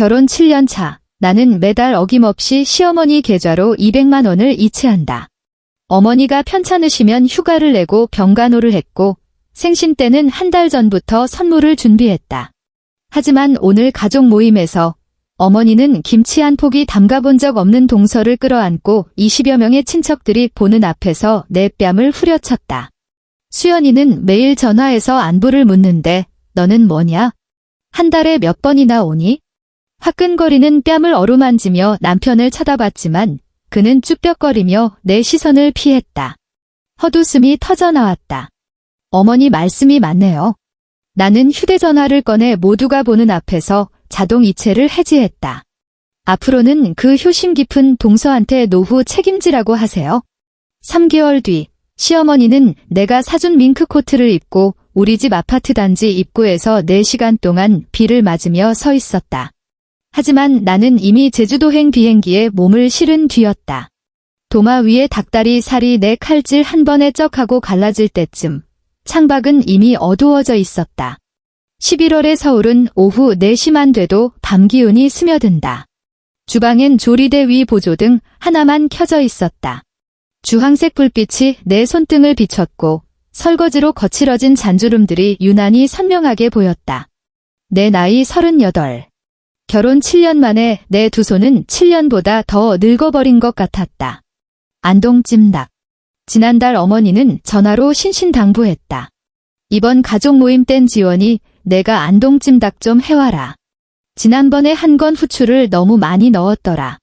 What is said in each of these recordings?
결혼 7년 차, 나는 매달 어김없이 시어머니 계좌로 200만 원을 이체한다. 어머니가 편찮으시면 휴가를 내고 병간호를 했고 생신 때는 한 달 전부터 선물을 준비했다. 하지만 오늘 가족 모임에서 어머니는 김치 한 포기 담가본 적 없는 동서를 끌어안고 20여 명의 친척들이 보는 앞에서 내 뺨을 후려쳤다. 수연이는 매일 전화해서 안부를 묻는데 너는 뭐냐? 한 달에 몇 번이나 오니? 화끈거리는 뺨을 어루만지며 남편을 쳐다봤지만 그는 쭈뼛거리며 내 시선을 피했다. 헛웃음이 터져나왔다. 어머니 말씀이 맞네요. 나는 휴대전화를 꺼내 모두가 보는 앞에서 자동 이체를 해지했다. 앞으로는 그 효심 깊은 동서한테 노후 책임지라고 하세요. 3개월 뒤 시어머니는 내가 사준 밍크코트를 입고 우리 집 아파트 단지 입구에서 4시간 동안 비를 맞으며 서 있었다. 하지만 나는 이미 제주도행 비행기에 몸을 실은 뒤였다. 도마 위에 닭다리 살이 내 칼질 한 번에 쩍 하고 갈라질 때쯤 창밖은 이미 어두워져 있었다. 11월의 서울은 오후 4시만 돼도 밤 기운이 스며든다. 주방엔 조리대 위 보조등 하나만 켜져 있었다. 주황색 불빛이 내 손등을 비췄고 설거지로 거칠어진 잔주름들이 유난히 선명하게 보였다. 내 나이 38. 결혼 7년 만에 내 두 손은 7년보다 더 늙어버린 것 같았다. 안동찜닭. 지난달 어머니는 전화로 신신당부했다. 이번 가족 모임 땐 지원이 내가 안동찜닭 좀 해와라. 지난번에 한 건 후추를 너무 많이 넣었더라.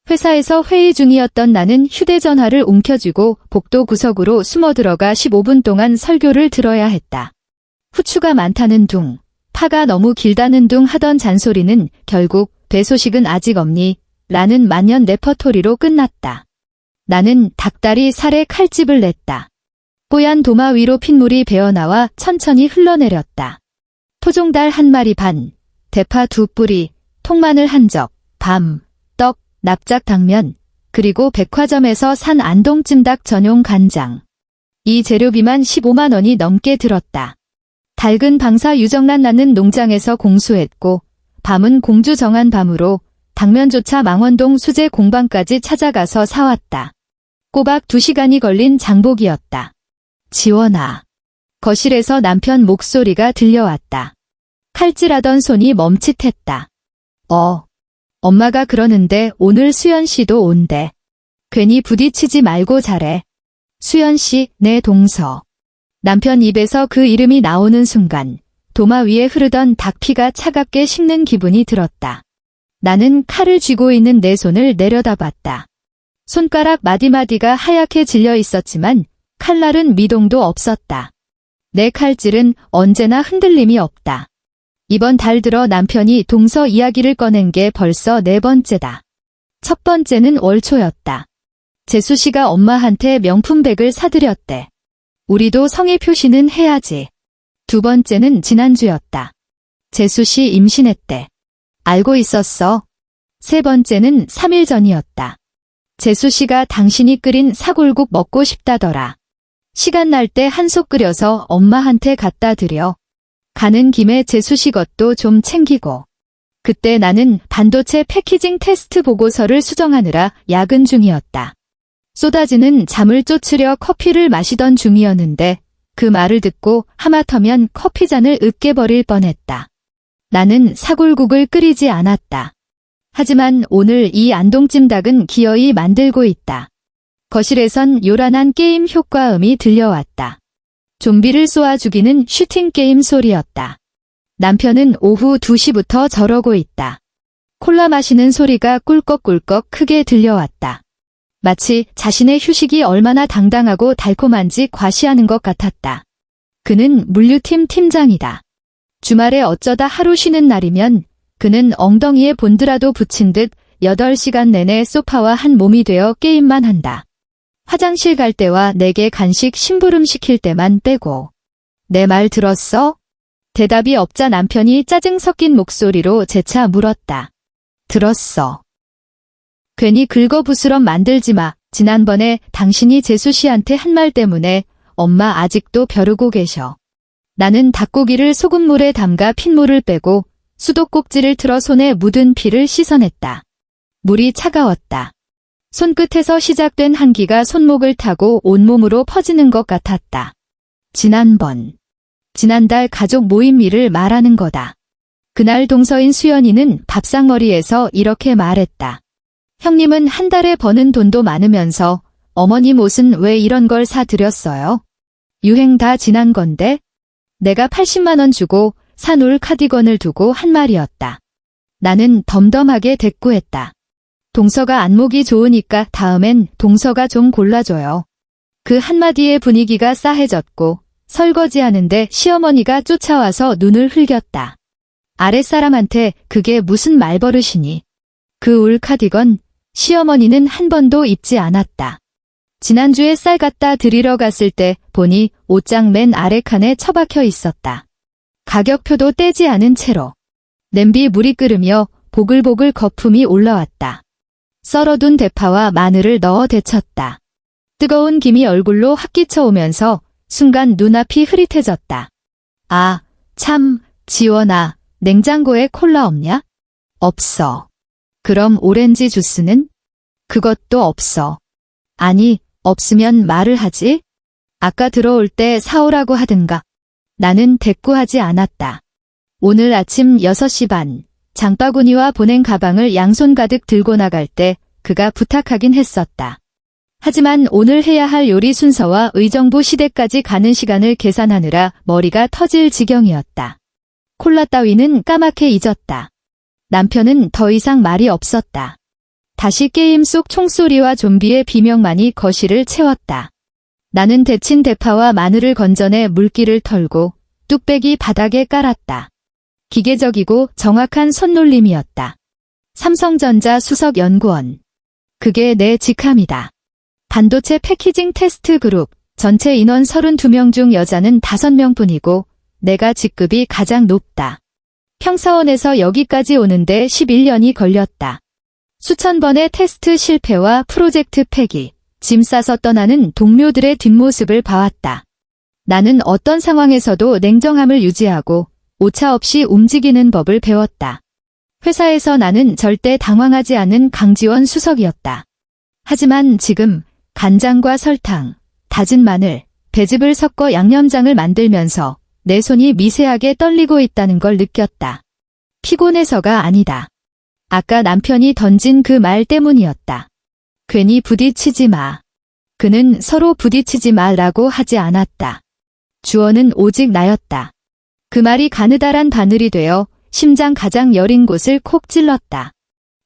회사에서 회의 중이었던 나는 휴대전화를 움켜쥐고 복도 구석으로 숨어들어가 15분 동안 설교를 들어야 했다. 후추가 많다는 둥, 파가 너무 길다는 둥 하던 잔소리는 결국 배 소식은 아직 없니? 라는 만년 레퍼토리로 끝났다. 나는 닭다리 살에 칼집을 냈다. 뽀얀 도마 위로 핏물이 배어나와 천천히 흘러내렸다. 토종달 한 마리 반, 대파 2뿌리, 통마늘 한 적, 밤, 떡, 납작 당면, 그리고 백화점에서 산 안동찜닭 전용 간장. 이 재료비만 15만 원이 넘게 들었다. 닭은 방사 유정란 나는 농장에서 공수했고 밤은 공주 정한 밤으로 당면조차 망원동 수제 공방까지 찾아가서 사왔다. 꼬박 2시간이 걸린 장복이었다. 지원아. 거실에서 남편 목소리가 들려왔다. 칼질하던 손이 멈칫했다. 엄마가 그러는데 오늘 수연 씨도 온대. 괜히 부딪히지 말고 잘해. 수연 씨, 내 동서. 남편 입에서 그 이름이 나오는 순간 도마 위에 흐르던 닭피가 차갑게 식는 기분이 들었다. 나는 칼을 쥐고 있는 내 손을 내려다봤다. 손가락 마디마디가 하얗게 질려 있었지만 칼날은 미동도 없었다. 내 칼질은 언제나 흔들림이 없다. 이번 달 들어 남편이 동서 이야기를 꺼낸 게 벌써 4번째다. 첫 번째는 월초였다. 재수 씨가 엄마한테 명품백을 사드렸대. 우리도 성의 표시는 해야지. 두 번째는 지난주였다. 재수 씨 임신했대. 알고 있었어. 세 번째는 3일 전이었다. 재수 씨가 당신이 끓인 사골국 먹고 싶다더라. 시간 날 때 한솥 끓여서 엄마한테 갖다 드려. 가는 김에 재수 씨 것도 좀 챙기고. 그때 나는 반도체 패키징 테스트 보고서를 수정하느라 야근 중이었다. 쏟아지는 잠을 쫓으려 커피를 마시던 중이었는데 그 말을 듣고 하마터면 커피잔을 으깨버릴 뻔했다. 나는 사골국을 끓이지 않았다. 하지만 오늘 이 안동찜닭은 기어이 만들고 있다. 거실에선 요란한 게임 효과음이 들려왔다. 좀비를 쏘아 죽이는 슈팅 게임 소리였다. 남편은 오후 2시부터 저러고 있다. 콜라 마시는 소리가 꿀꺽꿀꺽 크게 들려왔다. 마치 자신의 휴식이 얼마나 당당하고 달콤한지 과시하는 것 같았다. 그는 물류팀 팀장이다. 주말에 어쩌다 하루 쉬는 날이면 그는 엉덩이에 본드라도 붙인 듯 8시간 내내 소파와 한 몸이 되어 게임만 한다. 화장실 갈 때와 내게 간식 심부름 시킬 때만 빼고. 내 말 들었어? 대답이 없자 남편이 짜증 섞인 목소리로 재차 물었다. 들었어. 괜히 긁어부스럼 만들지 마. 지난번에 당신이 재수 씨한테 한 말 때문에 엄마 아직도 벼르고 계셔. 나는 닭고기를 소금물에 담가 핏물을 빼고 수도꼭지를 틀어 손에 묻은 피를 씻어냈다. 물이 차가웠다. 손끝에서 시작된 한기가 손목을 타고 온몸으로 퍼지는 것 같았다. 지난달 가족 모임 일을 말하는 거다. 그날 동서인 수연이는 밥상머리에서 이렇게 말했다. 형님은 한 달에 버는 돈도 많으면서 어머님 옷은 왜 이런 걸 사드렸어요? 유행 다 지난 건데? 내가 80만 원 주고 산 울 카디건을 두고 한 말이었다. 나는 덤덤하게 대꾸했다. 동서가 안목이 좋으니까 다음엔 동서가 좀 골라줘요. 그 한마디에 분위기가 싸해졌고 설거지하는데 시어머니가 쫓아와서 눈을 흘겼다. 아랫사람한테 그게 무슨 말버릇이니? 그 울 카디건 시어머니는 한 번도 입지 않았다. 지난주에 쌀 갖다 드리러 갔을 때 보니 옷장 맨 아래 칸에 처박혀 있었다. 가격표도 떼지 않은 채로. 냄비 물이 끓으며 보글보글 거품이 올라왔다. 썰어둔 대파와 마늘을 넣어 데쳤다. 뜨거운 김이 얼굴로 확 끼쳐오면서 순간 눈앞이 흐릿해졌다. 아, 참, 지원아, 냉장고에 콜라 없냐? 없어. 그럼 오렌지 주스는? 그것도 없어. 아니, 없으면 말을 하지? 아까 들어올 때 사오라고 하든가. 나는 대꾸하지 않았다. 오늘 아침 6시 반, 장바구니와 보냉 가방을 양손 가득 들고 나갈 때 그가 부탁하긴 했었다. 하지만 오늘 해야 할 요리 순서와 의정부 시대까지 가는 시간을 계산하느라 머리가 터질 지경이었다. 콜라 따위는 까맣게 잊었다. 남편은 더 이상 말이 없었다. 다시 게임 속 총소리와 좀비의 비명만이 거실을 채웠다. 나는 데친 대파와 마늘을 건져내 물기를 털고 뚝배기 바닥에 깔았다. 기계적이고 정확한 손놀림이었다. 삼성전자 수석연구원. 그게 내 직함이다. 반도체 패키징 테스트 그룹 전체 인원 32명 중 여자는 5명뿐이고 내가 직급이 가장 높다. 평사원에서 여기까지 오는데 11년이 걸렸다. 수천 번의 테스트 실패와 프로젝트 폐기, 짐 싸서 떠나는 동료들의 뒷모습을 봐왔다. 나는 어떤 상황에서도 냉정함을 유지하고 오차 없이 움직이는 법을 배웠다. 회사에서 나는 절대 당황하지 않은 강지원 수석이었다. 하지만 지금 간장과 설탕, 다진 마늘, 배즙을 섞어 양념장을 만들면서 내 손이 미세하게 떨리고 있다는 걸 느꼈다. 피곤해서가 아니다. 아까 남편이 던진 그 말 때문이었다. 괜히 부딪히지 마. 그는 서로 부딪히지 마라고 하지 않았다. 주어는 오직 나였다. 그 말이 가느다란 바늘이 되어 심장 가장 여린 곳을 콕 찔렀다.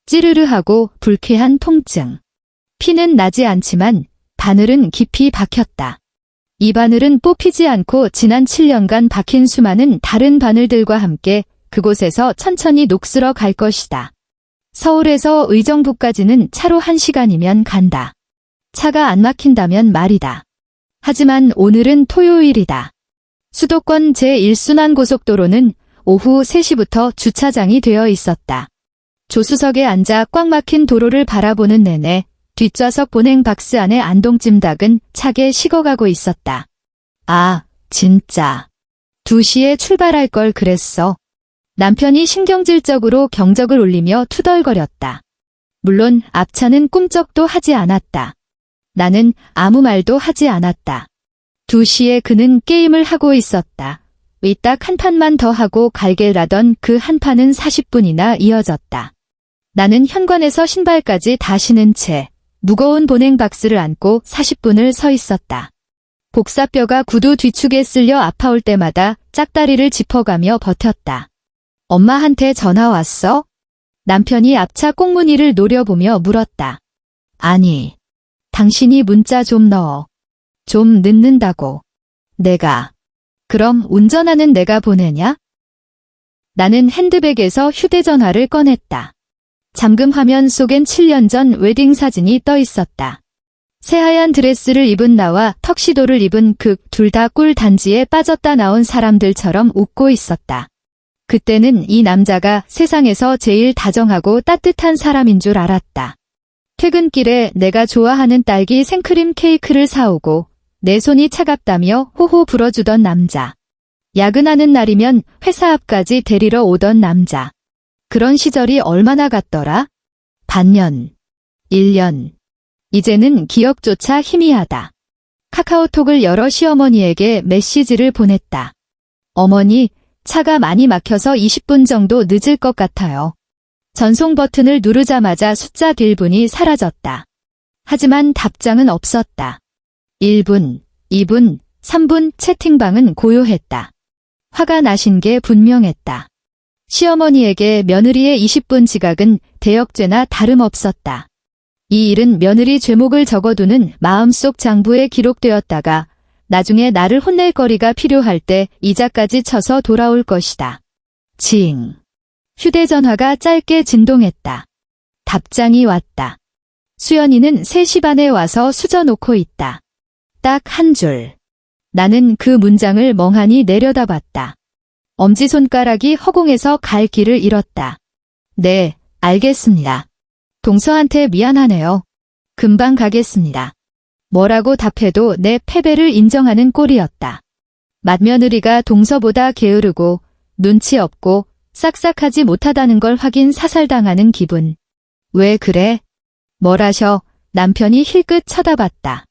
찌르르 하고 불쾌한 통증. 피는 나지 않지만 바늘은 깊이 박혔다. 이 바늘은 뽑히지 않고 지난 7년간 박힌 수많은 다른 바늘들과 함께 그곳에서 천천히 녹슬어 갈 것이다. 서울에서 의정부까지는 차로 1시간이면 간다. 차가 안 막힌다면 말이다. 하지만 오늘은 토요일이다. 수도권 제1순환 고속도로는 오후 3시부터 주차장이 되어 있었다. 조수석에 앉아 꽉 막힌 도로를 바라보는 내내 뒷좌석 보냉 박스 안에 안동찜닭은 차게 식어가고 있었다. 아, 진짜. 2시에 출발할 걸 그랬어. 남편이 신경질적으로 경적을 울리며 투덜거렸다. 물론 앞차는 꿈쩍도 하지 않았다. 나는 아무 말도 하지 않았다. 2시에 그는 게임을 하고 있었다. 위딱 한 판만 더 하고 갈게라던 그 한 판은 40분이나 이어졌다. 나는 현관에서 신발까지 다 신은 채 무거운 보냉 박스를 안고 40분을 서 있었다. 복사뼈가 구두 뒤축에 쓸려 아파올 때마다 짝다리를 짚어가며 버텼다. 엄마한테 전화 왔어? 남편이 앞차 꽁무니를 노려보며 물었다. 아니, 당신이 문자 좀 넣어. 좀 늦는다고. 내가. 그럼 운전하는 내가 보내냐? 나는 핸드백에서 휴대전화를 꺼냈다. 잠금 화면 속엔 7년 전 웨딩 사진이 떠 있었다. 새하얀 드레스를 입은 나와 턱시도를 입은 극 둘 다 꿀 단지에 빠졌다 나온 사람들처럼 웃고 있었다. 그때는 이 남자가 세상에서 제일 다정하고 따뜻한 사람인 줄 알았다. 퇴근길에 내가 좋아하는 딸기 생크림 케이크를 사오고 내 손이 차갑다며 호호 불어주던 남자. 야근하는 날이면 회사 앞까지 데리러 오던 남자. 그런 시절이 얼마나 갔더라? 반년, 1년. 이제는 기억조차 희미하다. 카카오톡을 열어 시어머니에게 메시지를 보냈다. 어머니, 차가 많이 막혀서 20분 정도 늦을 것 같아요. 전송 버튼을 누르자마자 숫자 딜분이 사라졌다. 하지만 답장은 없었다. 1분, 2분, 3분 채팅방은 고요했다. 화가 나신 게 분명했다. 시어머니에게 며느리의 20분 지각은 대역죄나 다름없었다. 이 일은 며느리 죄목을 적어두는 마음속 장부에 기록되었다가 나중에 나를 혼낼 거리가 필요할 때 이자까지 쳐서 돌아올 것이다. 징. 휴대전화가 짧게 진동했다. 답장이 왔다. 수연이는 3시 반에 와서 수저 놓고 있다. 딱 한 줄. 나는 그 문장을 멍하니 내려다봤다. 엄지손가락이 허공에서 갈 길을 잃었다. 네, 알겠습니다. 동서한테 미안하네요. 금방 가겠습니다. 뭐라고 답해도 내 패배를 인정하는 꼴이었다. 맏며느리가 동서보다 게으르고 눈치 없고 싹싹하지 못하다는 걸 확인 사살당하는 기분. 왜 그래? 뭘 하셔? 남편이 힐끗 쳐다봤다.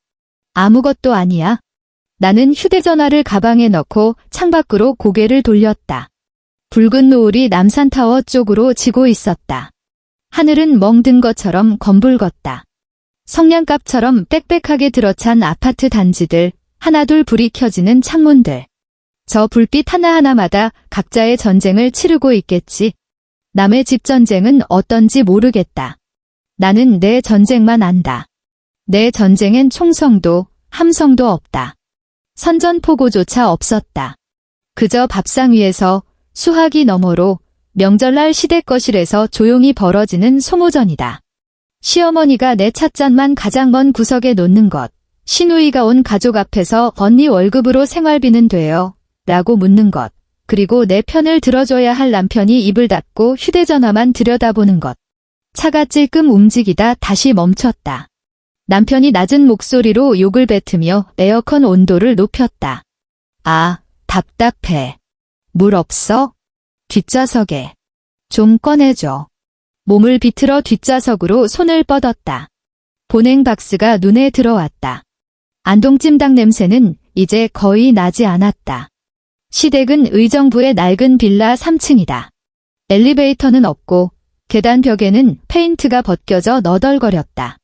아무것도 아니야. 나는 휴대전화를 가방에 넣고 창밖으로 고개를 돌렸다. 붉은 노을이 남산타워 쪽으로 지고 있었다. 하늘은 멍든 것처럼 검붉었다. 성냥갑처럼 빽빽하게 들어찬 아파트 단지들, 하나둘 불이 켜지는 창문들. 저 불빛 하나하나마다 각자의 전쟁을 치르고 있겠지. 남의 집 전쟁은 어떤지 모르겠다. 나는 내 전쟁만 안다. 내 전쟁엔 총성도, 함성도 없다. 선전포고조차 없었다. 그저 밥상 위에서 수화기 너머로 명절날 시댁거실에서 조용히 벌어지는 소모전이다. 시어머니가 내 찻잔만 가장 먼 구석에 놓는 것, 시누이가 온 가족 앞에서 언니 월급으로 생활비는 돼요? 라고 묻는 것, 그리고 내 편을 들어줘야 할 남편이 입을 닫고 휴대전화만 들여다보는 것. 차가 찔끔 움직이다 다시 멈췄다. 남편이 낮은 목소리로 욕을 뱉으며 에어컨 온도를 높였다. 아, 답답해. 물 없어? 뒷좌석에. 좀 꺼내줘. 몸을 비틀어 뒷좌석으로 손을 뻗었다. 보냉 박스가 눈에 들어왔다. 안동찜닭 냄새는 이제 거의 나지 않았다. 시댁은 의정부의 낡은 빌라 3층이다. 엘리베이터는 없고 계단 벽에는 페인트가 벗겨져 너덜거렸다.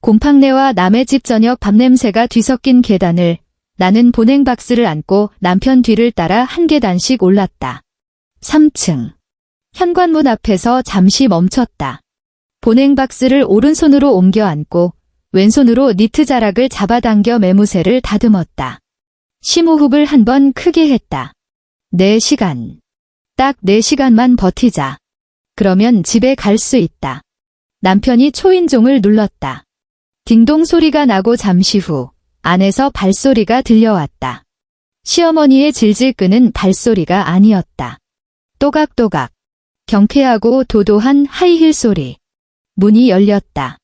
곰팡내와 남의 집 저녁 밥냄새가 뒤섞인 계단을 나는 보냉 박스를 안고 남편 뒤를 따라 한 계단씩 올랐다. 3층. 현관문 앞에서 잠시 멈췄다. 보냉 박스를 오른손으로 옮겨 안고 왼손으로 니트 자락을 잡아당겨 매무새를 다듬었다. 심호흡을 한 번 크게 했다. 4시간. 딱 4시간만 버티자. 그러면 집에 갈 수 있다. 남편이 초인종을 눌렀다. 딩동 소리가 나고 잠시 후 안에서 발소리가 들려왔다. 시어머니의 질질 끄는 발소리가 아니었다. 또각또각. 경쾌하고 도도한 하이힐 소리. 문이 열렸다.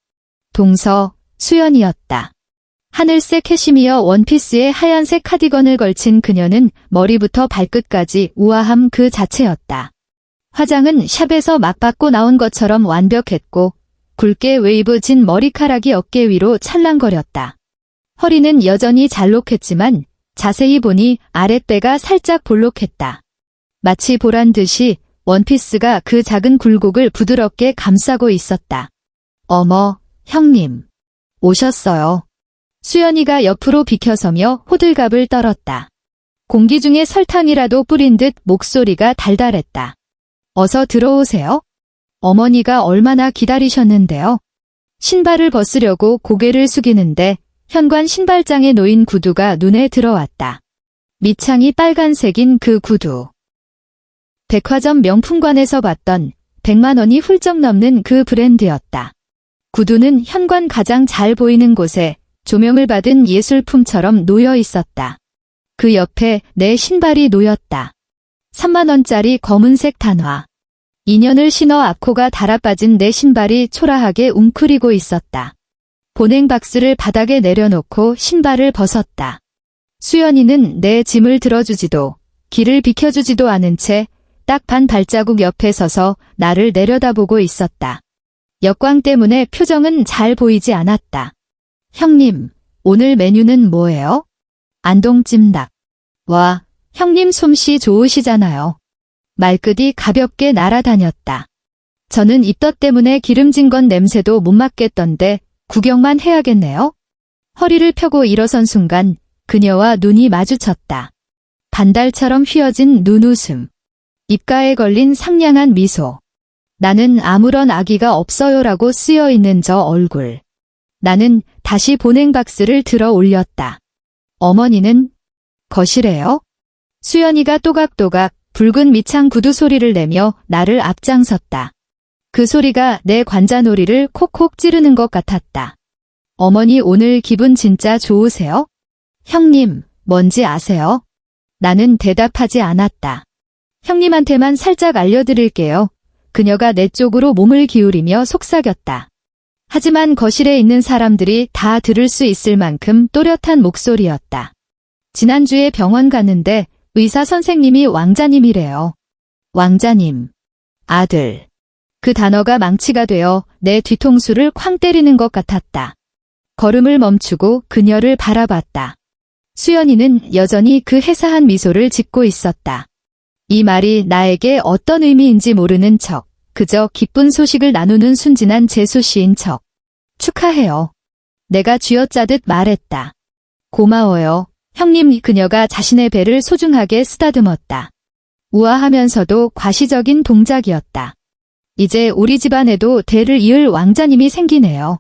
동서, 수연이었다. 하늘색 캐시미어 원피스에 하얀색 카디건을 걸친 그녀는 머리부터 발끝까지 우아함 그 자체였다. 화장은 샵에서 막 받고 나온 것처럼 완벽했고 굵게 웨이브 진 머리카락이 어깨 위로 찰랑거렸다. 허리는 여전히 잘록했지만 자세히 보니 아랫배가 살짝 볼록했다. 마치 보란 듯이 원피스가 그 작은 굴곡을 부드럽게 감싸고 있었다. 어머, 형님. 오셨어요. 수연이가 옆으로 비켜서며 호들갑을 떨었다. 공기 중에 설탕이라도 뿌린 듯 목소리가 달달했다. 어서 들어오세요. 어머니가 얼마나 기다리셨는데요. 신발을 벗으려고 고개를 숙이는데 현관 신발장에 놓인 구두가 눈에 들어왔다. 밑창이 빨간색인 그 구두. 백화점 명품관에서 봤던 100만 원이 훌쩍 넘는 그 브랜드였다. 구두는 현관 가장 잘 보이는 곳에 조명을 받은 예술품처럼 놓여 있었다. 그 옆에 내 신발이 놓였다. 3만 원짜리 검은색 단화. 2년을 신어 앞코가 달아빠진 내 신발이 초라하게 웅크리고 있었다. 보냉 박스를 바닥에 내려놓고 신발을 벗었다. 수연이는 내 짐을 들어주지도 길을 비켜주지도 않은 채 딱 반 발자국 옆에 서서 나를 내려다보고 있었다. 역광 때문에 표정은 잘 보이지 않았다. 형님, 오늘 메뉴는 뭐예요? 안동찜닭. 와, 형님 솜씨 좋으시잖아요. 말끝이 가볍게 날아다녔다. 저는 입덧 때문에 기름진 건 냄새도 못 맡겠던데 구경만 해야겠네요. 허리를 펴고 일어선 순간 그녀와 눈이 마주쳤다. 반달처럼 휘어진 눈웃음. 입가에 걸린 상냥한 미소. 나는 아무런 악의가 없어요라고 쓰여있는 저 얼굴. 나는 다시 보냉 박스를 들어 올렸다. 어머니는 거실에요? 수연이가 또각또각 붉은 밑창 구두 소리를 내며 나를 앞장섰다. 그 소리가 내 관자놀이를 콕콕 찌르는 것 같았다. 어머니 오늘 기분 진짜 좋으세요? 형님, 뭔지 아세요? 나는 대답하지 않았다. 형님한테만 살짝 알려드릴게요. 그녀가 내 쪽으로 몸을 기울이며 속삭였다. 하지만 거실에 있는 사람들이 다 들을 수 있을 만큼 또렷한 목소리였다. 지난주에 병원 갔는데 의사 선생님이 왕자님이래요. 왕자님. 아들. 그 단어가 망치가 되어 내 뒤통수를 쾅 때리는 것 같았다. 걸음을 멈추고 그녀를 바라봤다. 수연이는 여전히 그 해사한 미소를 짓고 있었다. 이 말이 나에게 어떤 의미인지 모르는 척, 그저 기쁜 소식을 나누는 순진한 재수씨인 척. 축하해요. 내가 쥐어짜듯 말했다. 고마워요. 형님. 그녀가 자신의 배를 소중하게 쓰다듬었다. 우아하면서도 과시적인 동작이었다. 이제 우리 집안에도 대를 이을 왕자님이 생기네요.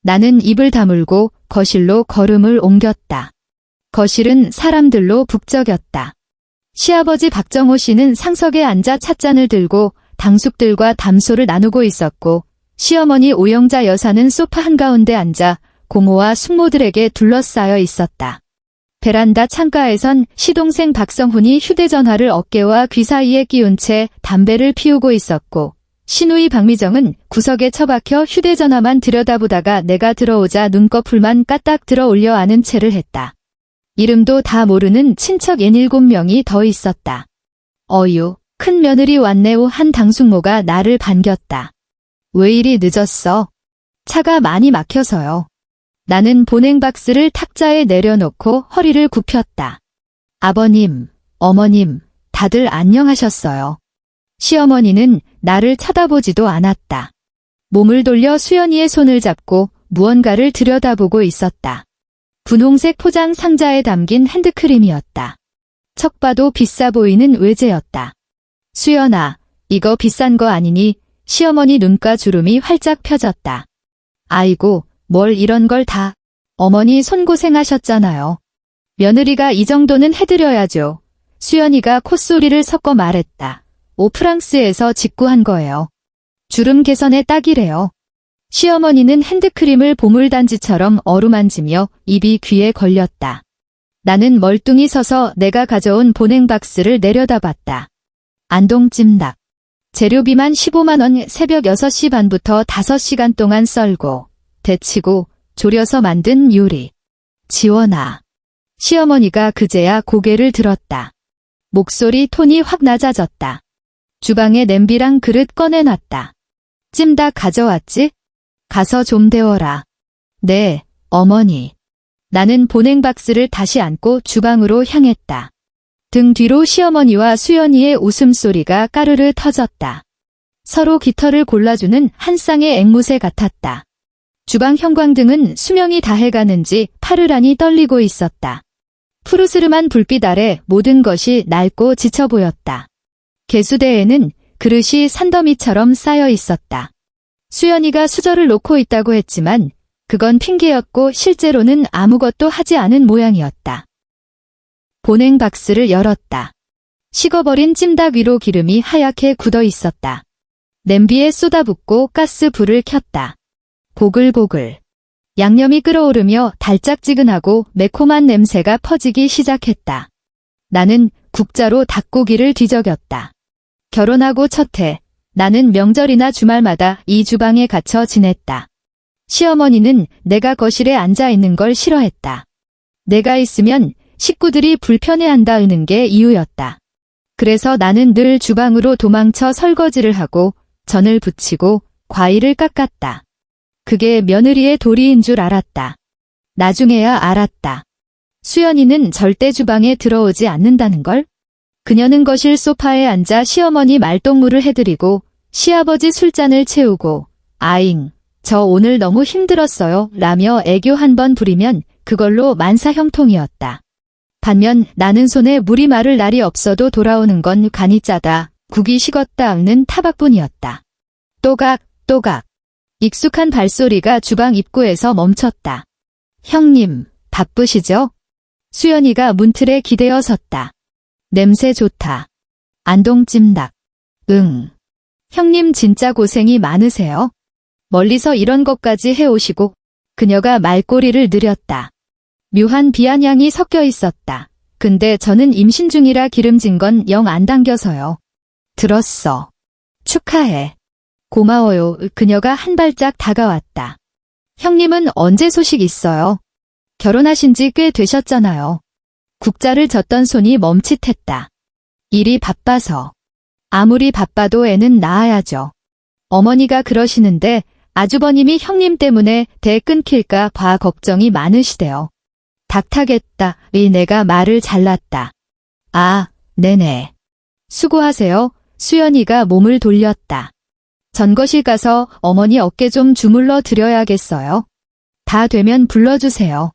나는 입을 다물고 거실로 걸음을 옮겼다. 거실은 사람들로 북적였다. 시아버지 박정호 씨는 상석에 앉아 찻잔을 들고 당숙들과 담소를 나누고 있었고, 시어머니 오영자 여사는 소파 한가운데 앉아 고모와 숙모들에게 둘러싸여 있었다. 베란다 창가에선 시동생 박성훈이 휴대전화를 어깨와 귀 사이에 끼운 채 담배를 피우고 있었고, 시누이 박미정은 구석에 처박혀 휴대전화만 들여다보다가 내가 들어오자 눈꺼풀만 까딱 들어 올려 안은 채를 했다. 이름도 다 모르는 친척 7명이 더 있었다. 어유, 큰 며느리 왔네오. 한 당숙모가 나를 반겼다. 왜 이리 늦었어? 차가 많이 막혀서요. 나는 보냉 박스를 탁자에 내려놓고 허리를 굽혔다. 아버님, 어머님, 다들 안녕하셨어요. 시어머니는 나를 쳐다보지도 않았다. 몸을 돌려 수연이의 손을 잡고 무언가를 들여다보고 있었다. 분홍색 포장 상자에 담긴 핸드크림이었다. 척 봐도 비싸 보이는 외제였다. 수연아, 이거 비싼 거 아니니? 시어머니 눈가 주름이 활짝 펴졌다. 아이고, 뭘 이런 걸 다. 어머니 손고생하셨잖아요. 며느리가 이 정도는 해드려야죠. 수연이가 콧소리를 섞어 말했다. 프랑스에서 직구한 거예요. 주름 개선에 딱이래요. 시어머니는 핸드크림을 보물단지처럼 어루만지며 입이 귀에 걸렸다. 나는 멀뚱히 서서 내가 가져온 보냉 박스를 내려다봤다. 안동찜닭. 재료비만 15만 원. 새벽 6시 반부터 5시간 동안 썰고 데치고 졸여서 만든 요리. 지원아. 시어머니가 그제야 고개를 들었다. 목소리 톤이 확 낮아졌다. 주방에 냄비랑 그릇 꺼내놨다. 찜닭 가져왔지? 가서 좀 데워라. 네, 어머니. 나는 보냉 박스를 다시 안고 주방으로 향했다. 등 뒤로 시어머니와 수연이의 웃음소리가 까르르 터졌다. 서로 깃털을 골라주는 한 쌍의 앵무새 같았다. 주방 형광등은 수명이 다해가는지 파르르니 떨리고 있었다. 푸르스름한 불빛 아래 모든 것이 낡고 지쳐 보였다. 개수대에는 그릇이 산더미처럼 쌓여 있었다. 수연이가 수저를 놓고 있다고 했지만 그건 핑계였고 실제로는 아무것도 하지 않은 모양이었다. 보냉 박스를 열었다. 식어버린 찜닭 위로 기름이 하얗게 굳어 있었다. 냄비에 쏟아붓고 가스 불을 켰다. 보글보글. 양념이 끓어오르며 달짝지근하고 매콤한 냄새가 퍼지기 시작했다. 나는 국자로 닭고기를 뒤적였다. 결혼하고 첫 해, 나는 명절이나 주말마다 이 주방에 갇혀 지냈다. 시어머니는 내가 거실에 앉아 있는 걸 싫어했다. 내가 있으면 식구들이 불편해한다는 게 이유였다. 그래서 나는 늘 주방으로 도망쳐 설거지를 하고 전을 부치고 과일을 깎았다. 그게 며느리의 도리인 줄 알았다. 나중에야 알았다. 수연이는 절대 주방에 들어오지 않는다는 걸? 그녀는 거실 소파에 앉아 시어머니 말동무를 해드리고 시아버지 술잔을 채우고 아잉, 저 오늘 너무 힘들었어요 라며 애교 한 번 부리면 그걸로 만사형통이었다. 반면 나는 손에 물이 마를 날이 없어도 돌아오는 건 간이 짜다, 국이 식었다는 타박뿐이었다. 또각, 또각. 익숙한 발소리가 주방 입구에서 멈췄다. 형님, 바쁘시죠? 수연이가 문틀에 기대어 섰다. 냄새 좋다. 안동찜닭. 응. 형님 진짜 고생이 많으세요. 멀리서 이런 것까지 해오시고. 그녀가 말꼬리를 느렸다. 묘한 비아냥이 섞여 있었다. 근데 저는 임신 중이라 기름진 건 영 안 당겨서요. 들었어. 축하해. 고마워요. 그녀가 한 발짝 다가왔다. 형님은 언제 소식 있어요? 결혼하신 지 꽤 되셨잖아요. 국자를 젓던 손이 멈칫했다. 일이 바빠서. 아무리 바빠도 애는 낳아야죠. 어머니가 그러시는데 아주버님이 형님 때문에 대 끊길까 봐 걱정이 많으시대요. 닥타겠다. 내가 말을 잘랐다. 아, 네네. 수고하세요. 수연이가 몸을 돌렸다. 전거실 가서 어머니 어깨 좀 주물러 드려야겠어요. 다 되면 불러주세요.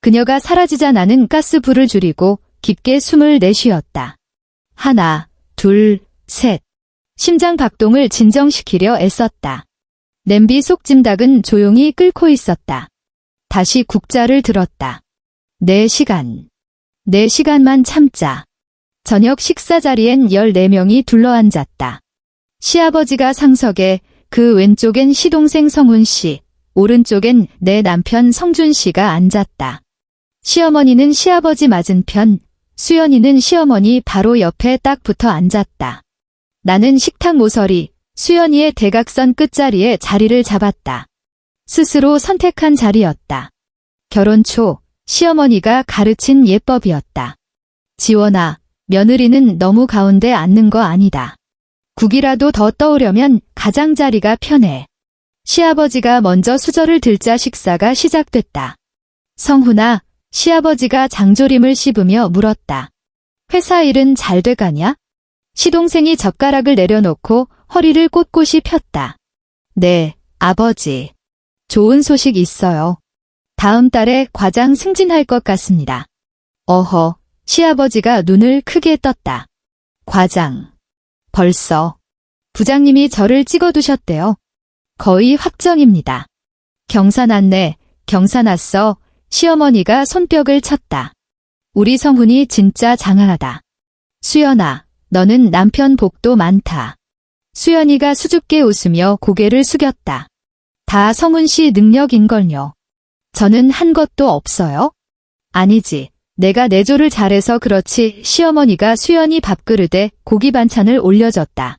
그녀가 사라지자 나는 가스불을 줄이고 깊게 숨을 내쉬었다. 하나, 둘, 셋. 심장 박동을 진정시키려 애썼다. 냄비 속 찜닭은 조용히 끓고 있었다. 다시 국자를 들었다. 4시간. 4시간만 참자. 저녁 식사 자리엔 14명이 둘러앉았다. 시아버지가 상석에, 그 왼쪽엔 시동생 성훈 씨, 오른쪽엔 내 남편 성준 씨가 앉았다. 시어머니는 시아버지 맞은편, 수연이는 시어머니 바로 옆에 딱 붙어 앉았다. 나는 식탁 모서리, 수연이의 대각선 끝자리에 자리를 잡았다. 스스로 선택한 자리였다. 결혼 초 시어머니가 가르친 예법이었다. 지원아, 며느리는 너무 가운데 앉는 거 아니다. 국이라도 더 떠오려면 가장자리가 편해. 시아버지가 먼저 수저를 들자 식사가 시작됐다. 성훈아, 시아버지가 장조림을 씹으며 물었다. 회사 일은 잘 돼가냐? 시동생이 젓가락을 내려놓고 허리를 꼿꼿이 폈다. 네, 아버지. 좋은 소식 있어요. 다음 달에 과장 승진할 것 같습니다. 어허, 시아버지가 눈을 크게 떴다. 과장. 벌써. 부장님이 저를 찍어두셨대요. 거의 확정입니다. 경사났네, 경사났어. 시어머니가 손뼉을 쳤다. 우리 성훈이 진짜 장하하다. 수연아, 너는 남편 복도 많다. 수연이가 수줍게 웃으며 고개를 숙였다. 다 성훈 씨 능력인걸요. 저는 한 것도 없어요? 아니지. 내가 내조를 잘해서 그렇지. 시어머니가 수연이 밥그릇에 고기 반찬을 올려줬다.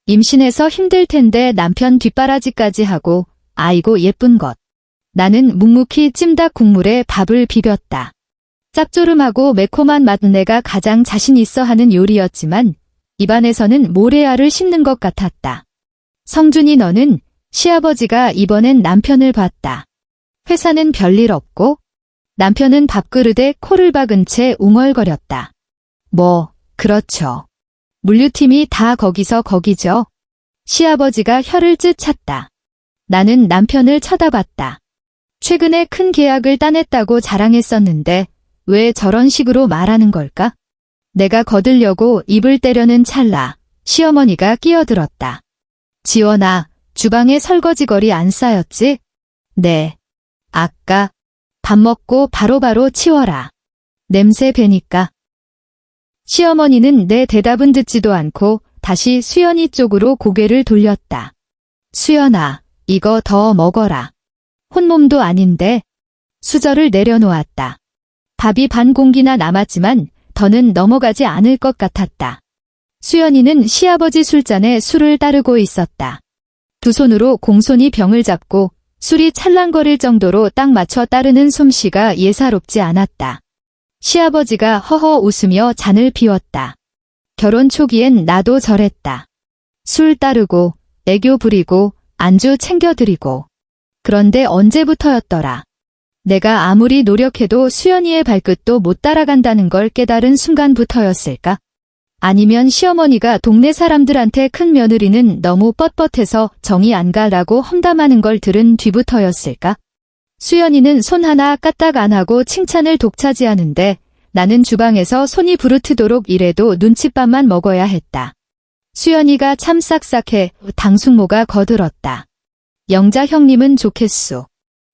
임신해서 힘들 텐데 남편 뒷바라지까지 하고, 아이고 예쁜 것. 나는 묵묵히 찜닭 국물에 밥을 비볐다. 짭조름하고 매콤한 맛 내가 가장 자신 있어 하는 요리였지만 입안에서는 모래알을 씹는 것 같았다. 성준이 너는 시아버지가 이번엔 남편을 봤다. 회사는 별일 없고? 남편은 밥그릇에 코를 박은 채 웅얼거렸다. 뭐, 그렇죠. 물류팀이 다 거기서 거기죠. 시아버지가 혀를 쯧 찼다. 나는 남편을 쳐다봤다. 최근에 큰 계약을 따냈다고 자랑했었는데 왜 저런 식으로 말하는 걸까? 내가 거들려고 입을 때려는 찰나 시어머니가 끼어들었다. 지원아, 주방에 설거지거리 안 쌓였지? 네. 아까 밥 먹고 바로바로 치워라. 냄새 배니까. 시어머니는 내 대답은 듣지도 않고 다시 수연이 쪽으로 고개를 돌렸다. 수연아, 이거 더 먹어라. 혼몸도 아닌데. 수저를 내려놓았다. 밥이 반 공기나 남았지만 더는 넘어가지 않을 것 같았다. 수연이는 시아버지 술잔에 술을 따르고 있었다. 두 손으로 공손히 병을 잡고 술이 찰랑거릴 정도로 딱 맞춰 따르는 솜씨가 예사롭지 않았다. 시아버지가 허허 웃으며 잔을 비웠다. 결혼 초기엔 나도 저랬다. 술 따르고, 애교 부리고, 안주 챙겨드리고. 그런데 언제부터였더라. 내가 아무리 노력해도 수연이의 발끝도 못 따라간다는 걸 깨달은 순간부터였을까? 아니면 시어머니가 동네 사람들한테 큰 며느리는 너무 뻣뻣해서 정이 안 가라고 험담하는 걸 들은 뒤부터였을까? 수연이는 손 하나 까딱 안 하고 칭찬을 독차지하는데 나는 주방에서 손이 부르트도록 일해도 눈칫밥만 먹어야 했다. 수연이가 참 싹싹해 당숙모가 거들었다. 영자 형님은 좋겠소.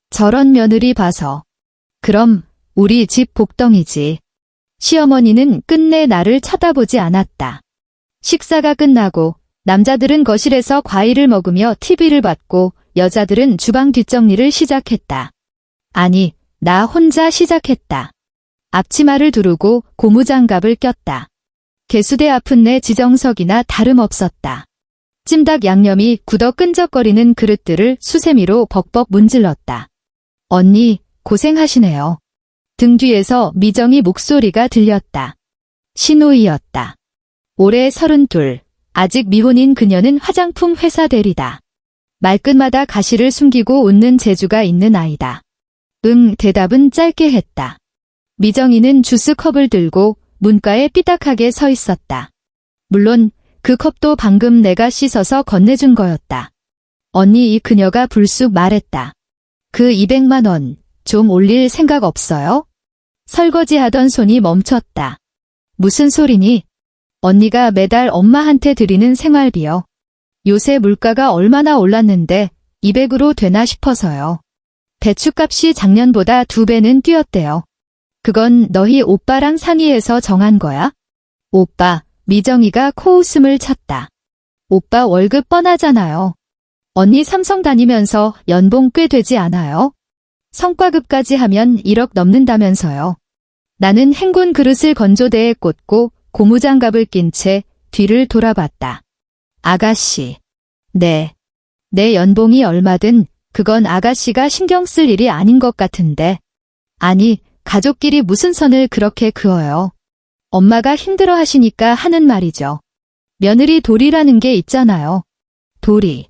저런 며느리 봐서. 그럼 우리 집 복덩이지. 시어머니는 끝내 나를 쳐다보지 않았다. 식사가 끝나고 남자들은 거실에서 과일을 먹으며 TV를 봤고 여자들은 주방 뒷정리를 시작했다. 아니, 나 혼자 시작했다. 앞치마를 두르고 고무장갑을 꼈다. 개수대 앞은 내 지정석이나 다름없었다. 찜닭 양념이 굳어 끈적거리는 그릇들을 수세미로 벅벅 문질렀다. 언니, 고생하시네요. 등 뒤에서 미정이 목소리가 들렸다. 신우이였다. 올해 32, 아직 미혼인 그녀는 화장품 회사 대리다. 말끝마다 가시를 숨기고 웃는 재주가 있는 아이다. 응, 대답은 짧게 했다. 미정이는 주스컵을 들고 문가에 삐딱하게 서 있었다. 물론 그 컵도 방금 내가 씻어서 건네준 거였다. 언니, 이 그녀가 불쑥 말했다. 그 200만 원, 좀 올릴 생각 없어요? 설거지하던 손이 멈췄다. 무슨 소리니? 언니가 매달 엄마한테 드리는 생활비요. 요새 물가가 얼마나 올랐는데 200으로 되나 싶어서요. 배추값이 작년보다 2배는 뛰었대요. 그건 너희 오빠랑 상의해서 정한 거야? 오빠, 미정이가 코웃음을 쳤다. 오빠 월급 뻔하잖아요. 언니 삼성 다니면서 연봉 꽤 되지 않아요? 성과급까지 하면 1억 넘는다면서요. 나는 헹군 그릇을 건조대에 꽂고 고무장갑을 낀 채 뒤를 돌아봤다. 아가씨. 네. 내 연봉이 얼마든 그건 아가씨가 신경 쓸 일이 아닌 것 같은데. 아니, 가족끼리 무슨 선을 그렇게 그어요. 엄마가 힘들어 하시니까 하는 말이죠. 며느리 도리라는 게 있잖아요. 도리.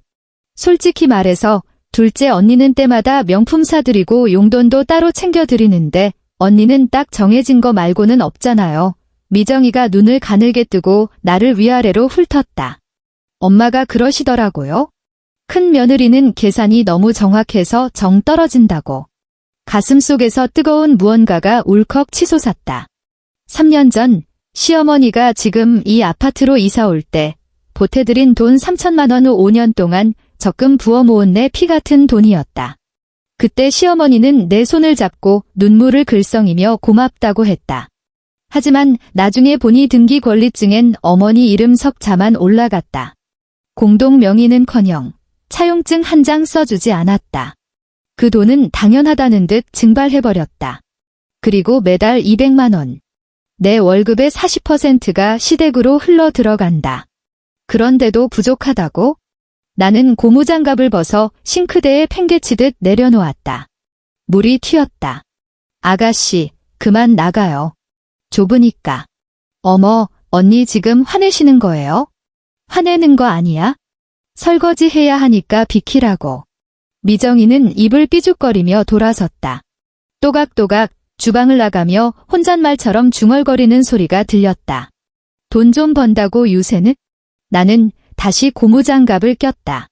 솔직히 말해서 둘째 언니는 때마다 명품 사드리고 용돈도 따로 챙겨드리는데 언니는 딱 정해진 거 말고는 없잖아요. 미정이가 눈을 가늘게 뜨고 나를 위아래로 훑었다. 엄마가 그러시더라고요. 큰 며느리는 계산이 너무 정확해서 정 떨어진다고. 가슴속에서 뜨거운 무언가가 울컥 치솟았다. 3년 전 시어머니가 지금 이 아파트로 이사 올 때 보태드린 돈 3천만 원 후 5년 동안 적금 부어 모은 내 피 같은 돈이었다. 그때 시어머니는 내 손을 잡고 눈물을 글썽이며 고맙다고 했다. 하지만 나중에 보니 등기 권리증엔 어머니 이름 석자만 올라갔다. 공동 명의는커녕 차용증 한 장 써주지 않았다. 그 돈은 당연하다는 듯 증발해버렸다. 그리고 매달 200만 원. 내 월급의 40%가 시댁으로 흘러 들어간다. 그런데도 부족하다고? 나는 고무장갑을 벗어 싱크대에 팽개치듯 내려놓았다. 물이 튀었다. 아가씨, 그만 나가요. 좁으니까. 어머, 언니 지금 화내시는 거예요? 화내는 거 아니야? 설거지 해야 하니까 비키라고. 미정이는 입을 삐죽거리며 돌아섰다. 또각또각 주방을 나가며 혼잣말처럼 중얼거리는 소리가 들렸다. 돈 좀 번다고 유세는? 나는 다시 고무장갑을 꼈다.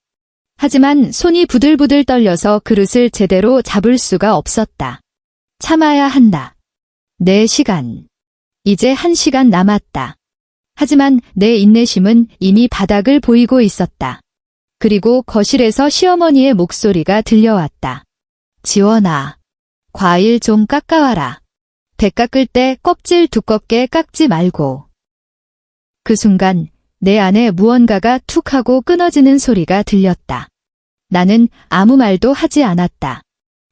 하지만 손이 부들부들 떨려서 그릇을 제대로 잡을 수가 없었다. 참아야 한다. 4시간. 이제 1시간 남았다. 하지만 내 인내심은 이미 바닥을 보이고 있었다. 그리고 거실에서 시어머니의 목소리가 들려왔다. 지원아, 과일 좀 깎아와라. 배 깎을 때 껍질 두껍게 깎지 말고. 그 순간 내 안에 무언가가 툭 하고 끊어지는 소리가 들렸다. 나는 아무 말도 하지 않았다.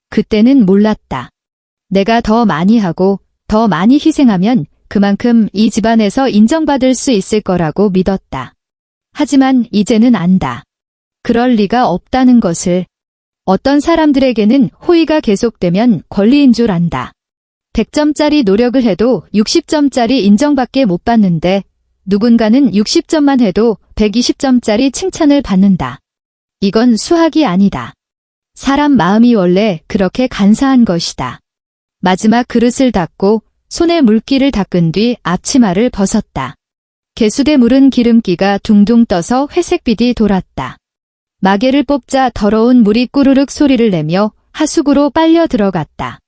그때는 몰랐다. 내가 더 많이 하고 더 많이 희생하면 그만큼 이 집안에서 인정받을 수 있을 거라고 믿었다. 하지만 이제는 안다. 그럴 리가 없다는 것을. 어떤 사람들에게는 호의가 계속되면 권리인 줄 안다. 100점짜리 노력을 해도 60점짜리 인정밖에 못 받는데 누군가는 60점만 해도 120점짜리 칭찬을 받는다. 이건 수학이 아니다. 사람 마음이 원래 그렇게 간사한 것이다. 마지막 그릇을 닫고 손에 물기를 닦은 뒤 앞치마를 벗었다. 개수대 물은 기름기가 둥둥 떠서 회색빛이 돌았다. 마개를 뽑자 더러운 물이 꾸르륵 소리를 내며 하수구로 빨려 들어갔다.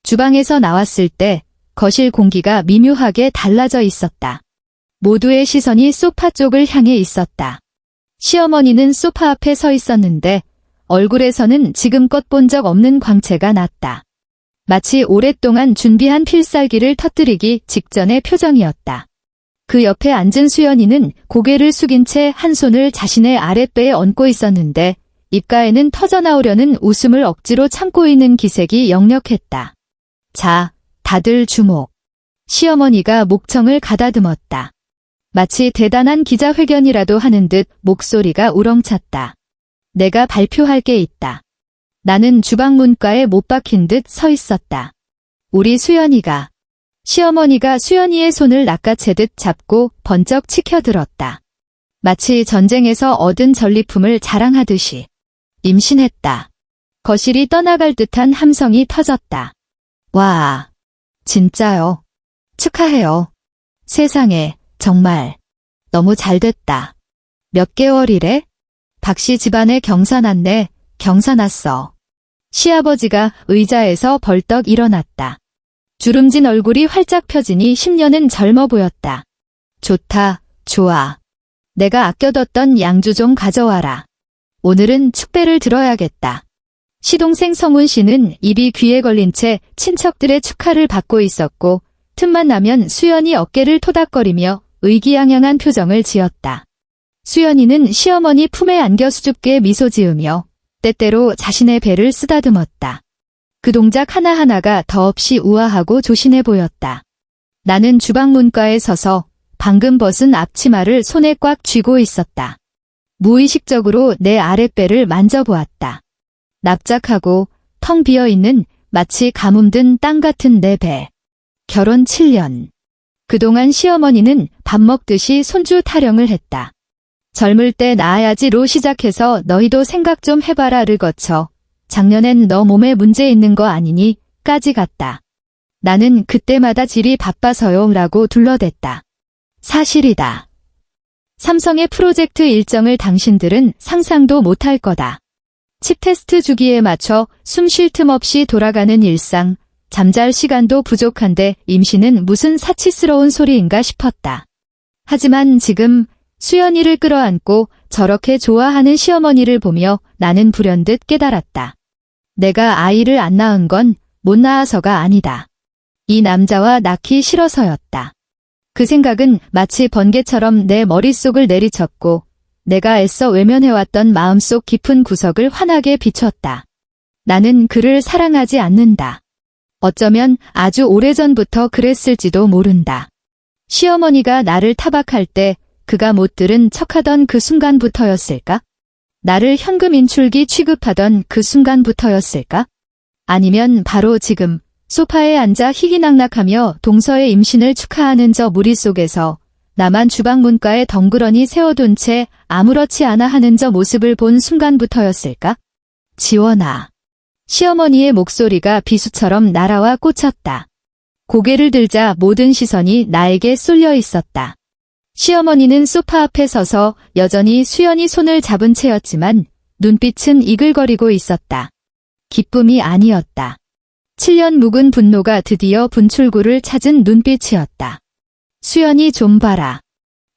주방에서 나왔을 때 거실 공기가 미묘하게 달라져 있었다. 모두의 시선이 소파 쪽을 향해 있었다. 시어머니는 소파 앞에 서 있었는데 얼굴에서는 지금껏 본 적 없는 광채가 났다. 마치 오랫동안 준비한 필살기를 터뜨리기 직전의 표정이었다. 그 옆에 앉은 수연이는 고개를 숙인 채 한 손을 자신의 아랫배에 얹고 있었는데 입가에는 터져나오려는 웃음을 억지로 참고 있는 기색이 역력했다. 자, 다들 주목. 시어머니가 목청을 가다듬었다. 마치 대단한 기자회견이라도 하는 듯 목소리가 우렁찼다. 내가 발표할 게 있다. 나는 주방 문가에 못 박힌 듯 서 있었다. 우리 수연이가. 시어머니가 수연이의 손을 낚아채듯 잡고 번쩍 치켜들었다. 마치 전쟁에서 얻은 전리품을 자랑하듯이. 임신했다. 거실이 떠나갈 듯한 함성이 터졌다. 와, 진짜요. 축하해요. 세상에, 정말. 너무 잘됐다. 몇 개월이래? 박씨 집안에 경사 났네. 경사 났어. 시아버지가 의자에서 벌떡 일어났다. 주름진 얼굴이 활짝 펴지니 10년은 젊어 보였다. 좋다, 좋아. 내가 아껴뒀던 양주 좀 가져와라. 오늘은 축배를 들어야겠다. 시동생 성훈 씨는 입이 귀에 걸린 채 친척들의 축하를 받고 있었고 틈만 나면 수연이 어깨를 토닥거리며 의기양양한 표정을 지었다. 수연이는 시어머니 품에 안겨 수줍게 미소 지으며 때때로 자신의 배를 쓰다듬었다. 그 동작 하나하나가 더없이 우아하고 조신해 보였다. 나는 주방 문가에 서서 방금 벗은 앞치마를 손에 꽉 쥐고 있었다. 무의식적으로 내 아랫배를 만져보았다. 납작하고 텅 비어있는 마치 가뭄든 땅 같은 내 배. 결혼 7년. 그동안 시어머니는 밥 먹듯이 손주 타령을 했다. 젊을 때 낳아야지로 시작해서 너희도 생각 좀 해봐라를 거쳐 작년엔 너 몸에 문제 있는 거 아니니 까지 갔다. 나는 그때마다 질이 바빠서요 라고 둘러댔다. 사실이다. 삼성의 프로젝트 일정을 당신들은 상상도 못할 거다. 칩 테스트 주기에 맞춰 숨 쉴 틈 없이 돌아가는 일상, 잠잘 시간도 부족한데 임신은 무슨 사치스러운 소리인가 싶었다. 하지만 지금 수연이를 끌어안고 저렇게 좋아하는 시어머니를 보며 나는 불현듯 깨달았다. 내가 아이를 안 낳은 건 못 낳아서가 아니다. 이 남자와 낳기 싫어서였다. 그 생각은 마치 번개처럼 내 머릿속을 내리쳤고 내가 애써 외면해왔던 마음속 깊은 구석을 환하게 비췄다. 나는 그를 사랑하지 않는다. 어쩌면 아주 오래전부터 그랬을지도 모른다. 시어머니가 나를 타박할 때 그가 못 들은 척하던 그 순간부터였을까? 나를 현금 인출기 취급하던 그 순간부터였을까? 아니면 바로 지금 소파에 앉아 희희낙낙하며 동서의 임신을 축하하는 저 무리 속에서 나만 주방 문가에 덩그러니 세워둔 채 아무렇지 않아 하는 저 모습을 본 순간부터였을까? 지원아. 시어머니의 목소리가 비수처럼 날아와 꽂혔다. 고개를 들자 모든 시선이 나에게 쏠려 있었다. 시어머니는 소파 앞에 서서 여전히 수연이 손을 잡은 채였지만 눈빛은 이글거리고 있었다. 기쁨이 아니었다. 7년 묵은 분노가 드디어 분출구를 찾은 눈빛이었다. 수연이 좀 봐라.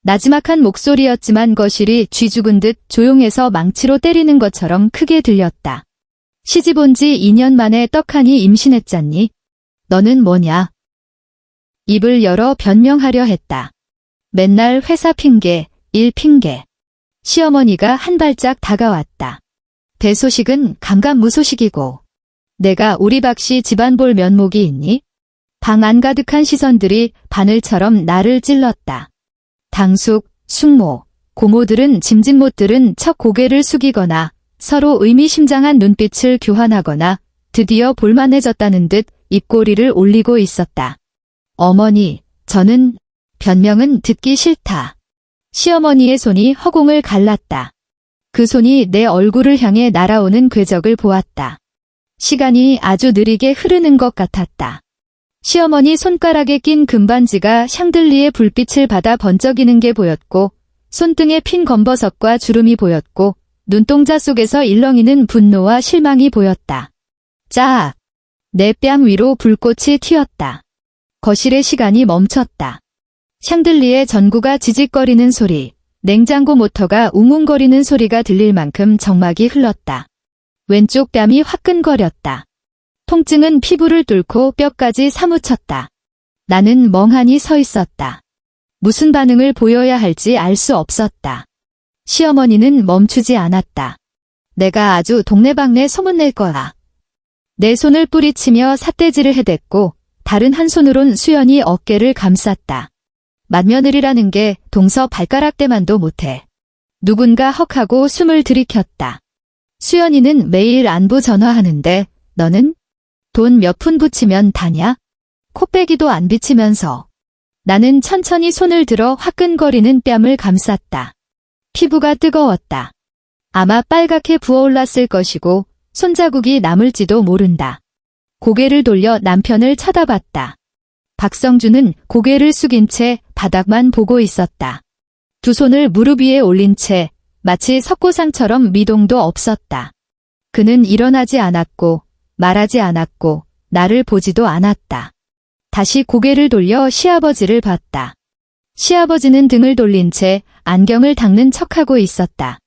나지막한 목소리였지만 거실이 쥐 죽은 듯 조용해서 망치로 때리는 것처럼 크게 들렸다. 시집 온 지 2년 만에 떡하니 임신했잖니? 너는 뭐냐? 입을 열어 변명하려 했다. 맨날 회사 핑계, 일 핑계. 시어머니가 한 발짝 다가왔다. 배 소식은 감감무소식이고 내가 우리 박씨 집안 볼 면목이 있니? 방 안 가득한 시선들이 바늘처럼 나를 찔렀다. 당숙, 숙모, 고모들은 짐짓 못 들은 척 고개를 숙이거나 서로 의미심장한 눈빛을 교환하거나 드디어 볼만해졌다는 듯 입꼬리를 올리고 있었다. 어머니, 저는 변명은 듣기 싫다. 시어머니의 손이 허공을 갈랐다. 그 손이 내 얼굴을 향해 날아오는 궤적을 보았다. 시간이 아주 느리게 흐르는 것 같았다. 시어머니 손가락에 낀 금반지가 샹들리에 불빛을 받아 번쩍이는 게 보였고, 손등에 핀 검버섯과 주름이 보였고, 눈동자 속에서 일렁이는 분노와 실망이 보였다. 짜! 내 뺨 위로 불꽃이 튀었다. 거실의 시간이 멈췄다. 샹들리에 전구가 지직거리는 소리, 냉장고 모터가 웅웅거리는 소리가 들릴 만큼 정막이 흘렀다. 왼쪽 뺨이 화끈거렸다. 통증은 피부를 뚫고 뼈까지 사무쳤다. 나는 멍하니 서 있었다. 무슨 반응을 보여야 할지 알 수 없었다. 시어머니는 멈추지 않았다. 내가 아주 동네방네 소문낼 거야. 내 손을 뿌리치며 삿대질을 해댔고 다른 한 손으론 수연이 어깨를 감쌌다. 맏며느리라는 게 동서 발가락대만도 못해. 누군가 헉하고 숨을 들이켰다. 수연이는 매일 안부 전화하는데 너는? 돈 몇 푼 붙이면 다냐? 코빼기도 안 비치면서. 나는 천천히 손을 들어 화끈거리는 뺨을 감쌌다. 피부가 뜨거웠다. 아마 빨갛게 부어올랐을 것이고 손자국이 남을지도 모른다. 고개를 돌려 남편을 쳐다봤다. 박성준은 고개를 숙인 채 바닥만 보고 있었다. 두 손을 무릎 위에 올린 채 마치 석고상처럼 미동도 없었다. 그는 일어나지 않았고 말하지 않았고 나를 보지도 않았다. 다시 고개를 돌려 시아버지를 봤다. 시아버지는 등을 돌린 채 안경을 닦는 척하고 있었다.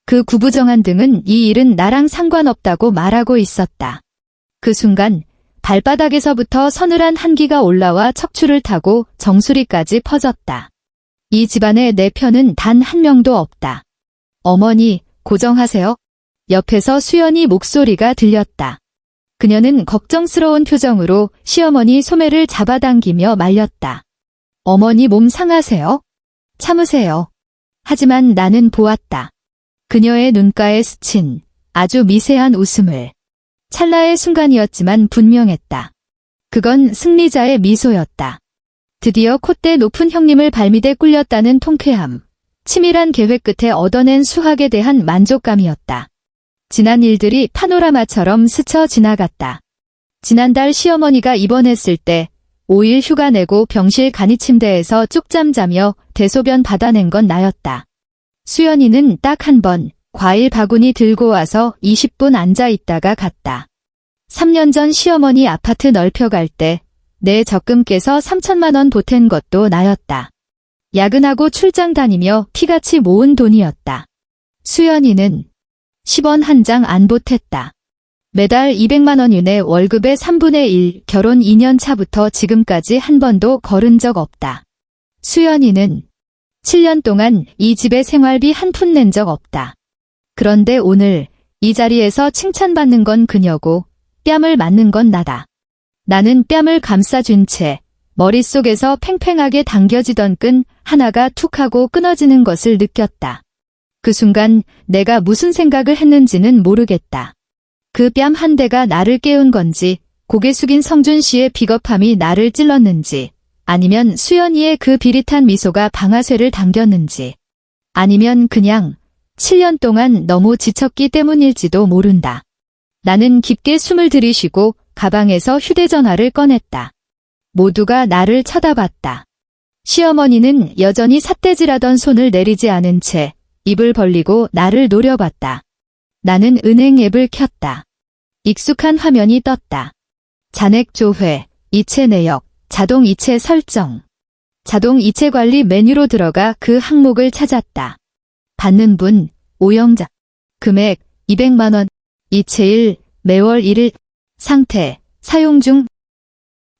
그 구부정한 등은 이 일은 나랑 상관없다고 말하고 있었다. 그 순간 발바닥에서부터 서늘한 한기가 올라와 척추를 타고 정수리까지 퍼졌다. 이 집안에 내 편은 단 한 명도 없다. 어머니, 고정하세요. 옆에서 수연이 목소리가 들렸다. 그녀는 걱정스러운 표정으로 시어머니 소매를 잡아당기며 말렸다. 어머니 몸 상하세요? 참으세요. 하지만 나는 보았다. 그녀의 눈가에 스친 아주 미세한 웃음을. 찰나의 순간이었지만 분명했다. 그건 승리자의 미소였다. 드디어 콧대 높은 형님을 발밑에 꿀렸다는 통쾌함. 치밀한 계획 끝에 얻어낸 수학에 대한 만족감이었다. 지난 일들이 파노라마처럼 스쳐 지나갔다. 지난달 시어머니가 입원했을 때 5일 휴가 내고 병실 간이침대에서 쪽잠 자며 대소변 받아낸 건 나였다. 수연이는 딱 한 번 과일 바구니 들고 와서 20분 앉아 있다가 갔다. 3년 전 시어머니 아파트 넓혀갈 때 내 적금 깨서 3천만 원 보탠 것도 나였다. 야근하고 출장 다니며 피같이 모은 돈이었다. 수연이는 10원 한 장 안 보탰다. 매달 200만 원 이내 월급의 3분의 1, 결혼 2년 차부터 지금까지 한 번도 걸은 적 없다. 수연이는 7년 동안 이 집에 생활비 한 푼 낸 적 없다. 그런데 오늘 이 자리에서 칭찬받는 건 그녀고 뺨을 맞는 건 나다. 나는 뺨을 감싸준 채 머릿속에서 팽팽하게 당겨지던 끈 하나가 툭 하고 끊어지는 것을 느꼈다. 그 순간 내가 무슨 생각을 했는지는 모르겠다. 그 뺨 한 대가 나를 깨운 건지, 고개 숙인 성준 씨의 비겁함이 나를 찔렀는지, 아니면 수연이의 그 비릿한 미소가 방아쇠를 당겼는지, 아니면 그냥 7년 동안 너무 지쳤기 때문일지도 모른다. 나는 깊게 숨을 들이쉬고 가방에서 휴대전화를 꺼냈다. 모두가 나를 쳐다봤다. 시어머니는 여전히 삿대질하던 손을 내리지 않은 채 입을 벌리고 나를 노려봤다. 나는 은행 앱을 켰다. 익숙한 화면이 떴다. 잔액 조회, 이체 내역, 자동 이체 설정. 자동 이체 관리 메뉴로 들어가 그 항목을 찾았다. 받는 분, 오영자. 금액, 200만 원. 이체일, 매월 1일. 상태, 사용 중.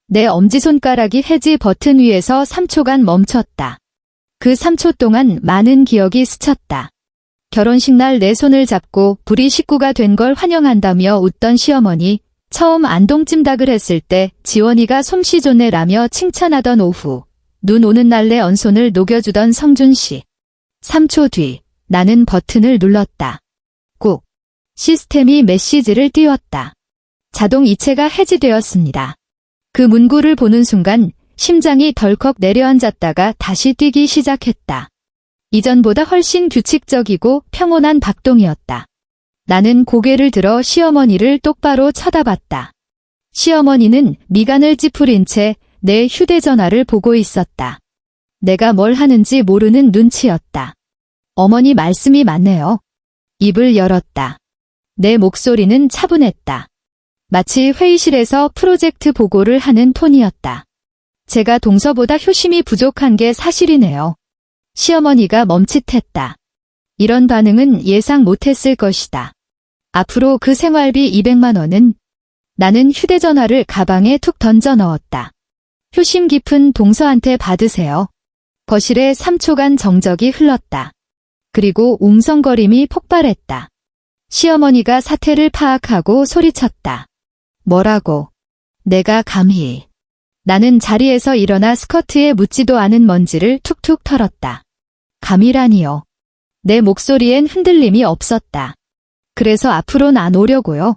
내 엄지손가락이 해지 버튼 위에서 3초간 멈췄다. 그 3초 동안 많은 기억이 스쳤다. 결혼식 날 내 손을 잡고 불이 식구가 된 걸 환영한다며 웃던 시어머니, 처음 안동찜닭을 했을 때 지원이가 솜씨 좋네라며 칭찬하던 오후, 눈 오는 날 내 언손을 녹여주던 성준씨. 3초 뒤 나는 버튼을 눌렀다. 꾹. 시스템이 메시지를 띄웠다. 자동 이체가 해지되었습니다. 그 문구를 보는 순간 심장이 덜컥 내려앉았다가 다시 뛰기 시작했다. 이전보다 훨씬 규칙적이고 평온한 박동이었다. 나는 고개를 들어 시어머니를 똑바로 쳐다봤다. 시어머니는 미간을 찌푸린 채 내 휴대전화를 보고 있었다. 내가 뭘 하는지 모르는 눈치였다. 어머니 말씀이 맞네요. 입을 열었다. 내 목소리는 차분했다. 마치 회의실에서 프로젝트 보고를 하는 톤이었다. 제가 동서보다 효심이 부족한 게 사실이네요. 시어머니가 멈칫했다. 이런 반응은 예상 못했을 것이다. 앞으로 그 생활비 200만 원은? 나는 휴대전화를 가방에 툭 던져 넣었다. 효심 깊은 동서한테 받으세요. 거실에 3초간 정적이 흘렀다. 그리고 웅성거림이 폭발했다. 시어머니가 사태를 파악하고 소리쳤다. 뭐라고? 내가 감히. 나는 자리에서 일어나 스커트에 묻지도 않은 먼지를 툭툭 털었다. 감이라니요. 내 목소리엔 흔들림이 없었다. 그래서 앞으로는 안 오려고요.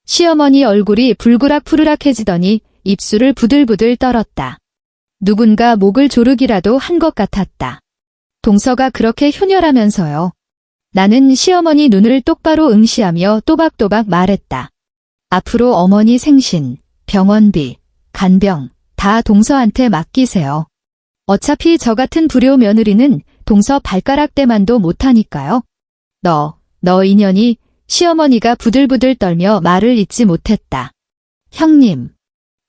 시어머니 얼굴이 불그락푸르락해지더니 입술을 부들부들 떨었다. 누군가 목을 조르기라도 한 것 같았다. 동서가 그렇게 효녀라면서요. 나는 시어머니 눈을 똑바로 응시하며 또박또박 말했다. 앞으로 어머니 생신, 병원비, 간병 다 동서한테 맡기세요. 어차피 저 같은 불효 며느리는 동서 발가락대만도 못하니까요. 너 인연이. 시어머니가 부들부들 떨며 말을 잇지 못했다. 형님.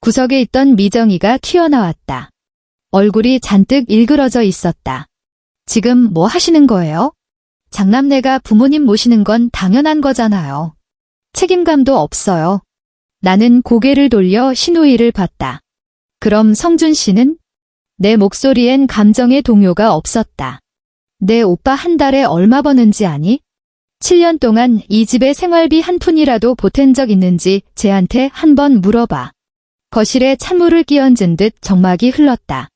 구석에 있던 미정이가 튀어나왔다. 얼굴이 잔뜩 일그러져 있었다. 지금 뭐 하시는 거예요? 장남내가 부모님 모시는 건 당연한 거잖아요. 책임감도 없어요. 나는 고개를 돌려 신우이를 봤다. 그럼 성준 씨는? 내 목소리엔 감정의 동요가 없었다. 내 오빠 한 달에 얼마 버는지 아니? 7년 동안 이 집에 생활비 한 푼이라도 보탠 적 있는지 쟤한테 한번 물어봐. 거실에 찬물을 끼얹은 듯 정막이 흘렀다.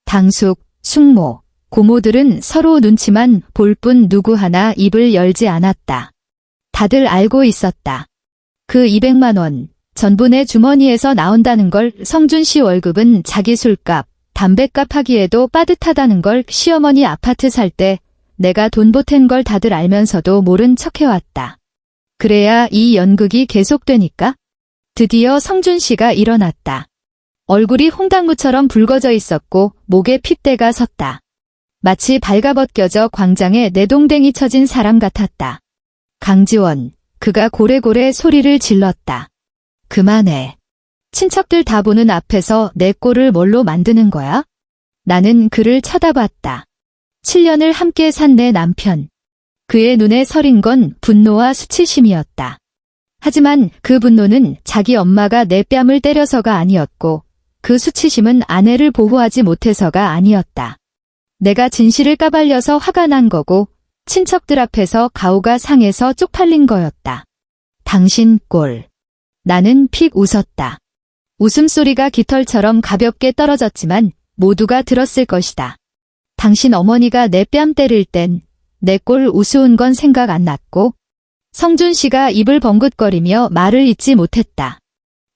당숙, 숙모, 고모들은 서로 눈치만 볼 뿐 누구 하나 입을 열지 않았다. 다들 알고 있었다. 그 200만 원, 전부 내 주머니에서 나온다는 걸. 성준 씨 월급은 자기 술값, 담뱃값 하기에도 빠듯하다는 걸. 시어머니 아파트 살 때 내가 돈 보탠 걸 다들 알면서도 모른 척 해왔다. 그래야 이 연극이 계속되니까? 드디어 성준 씨가 일어났다. 얼굴이 홍당무처럼 붉어져 있었고 목에 핏대가 섰다. 마치 발가벗겨져 광장에 내동댕이 쳐진 사람 같았다. 강지원, 그가 고래고래 소리를 질렀다. 그만해. 친척들 다 보는 앞에서 내 꼴을 뭘로 만드는 거야? 나는 그를 쳐다봤다. 7년을 함께 산 내 남편. 그의 눈에 서린 건 분노와 수치심이었다. 하지만 그 분노는 자기 엄마가 내 뺨을 때려서가 아니었고 그 수치심은 아내를 보호하지 못해서가 아니었다. 내가 진실을 까발려서 화가 난 거고 친척들 앞에서 가오가 상해서 쪽팔린 거였다. 당신 꼴. 나는 픽 웃었다. 웃음소리가 깃털처럼 가볍게 떨어졌지만 모두가 들었을 것이다. 당신 어머니가 내 뺨 때릴 땐 내 꼴 우스운 건 생각 안 났고 성준 씨가 입을 벙긋거리며 말을 잇지 못했다.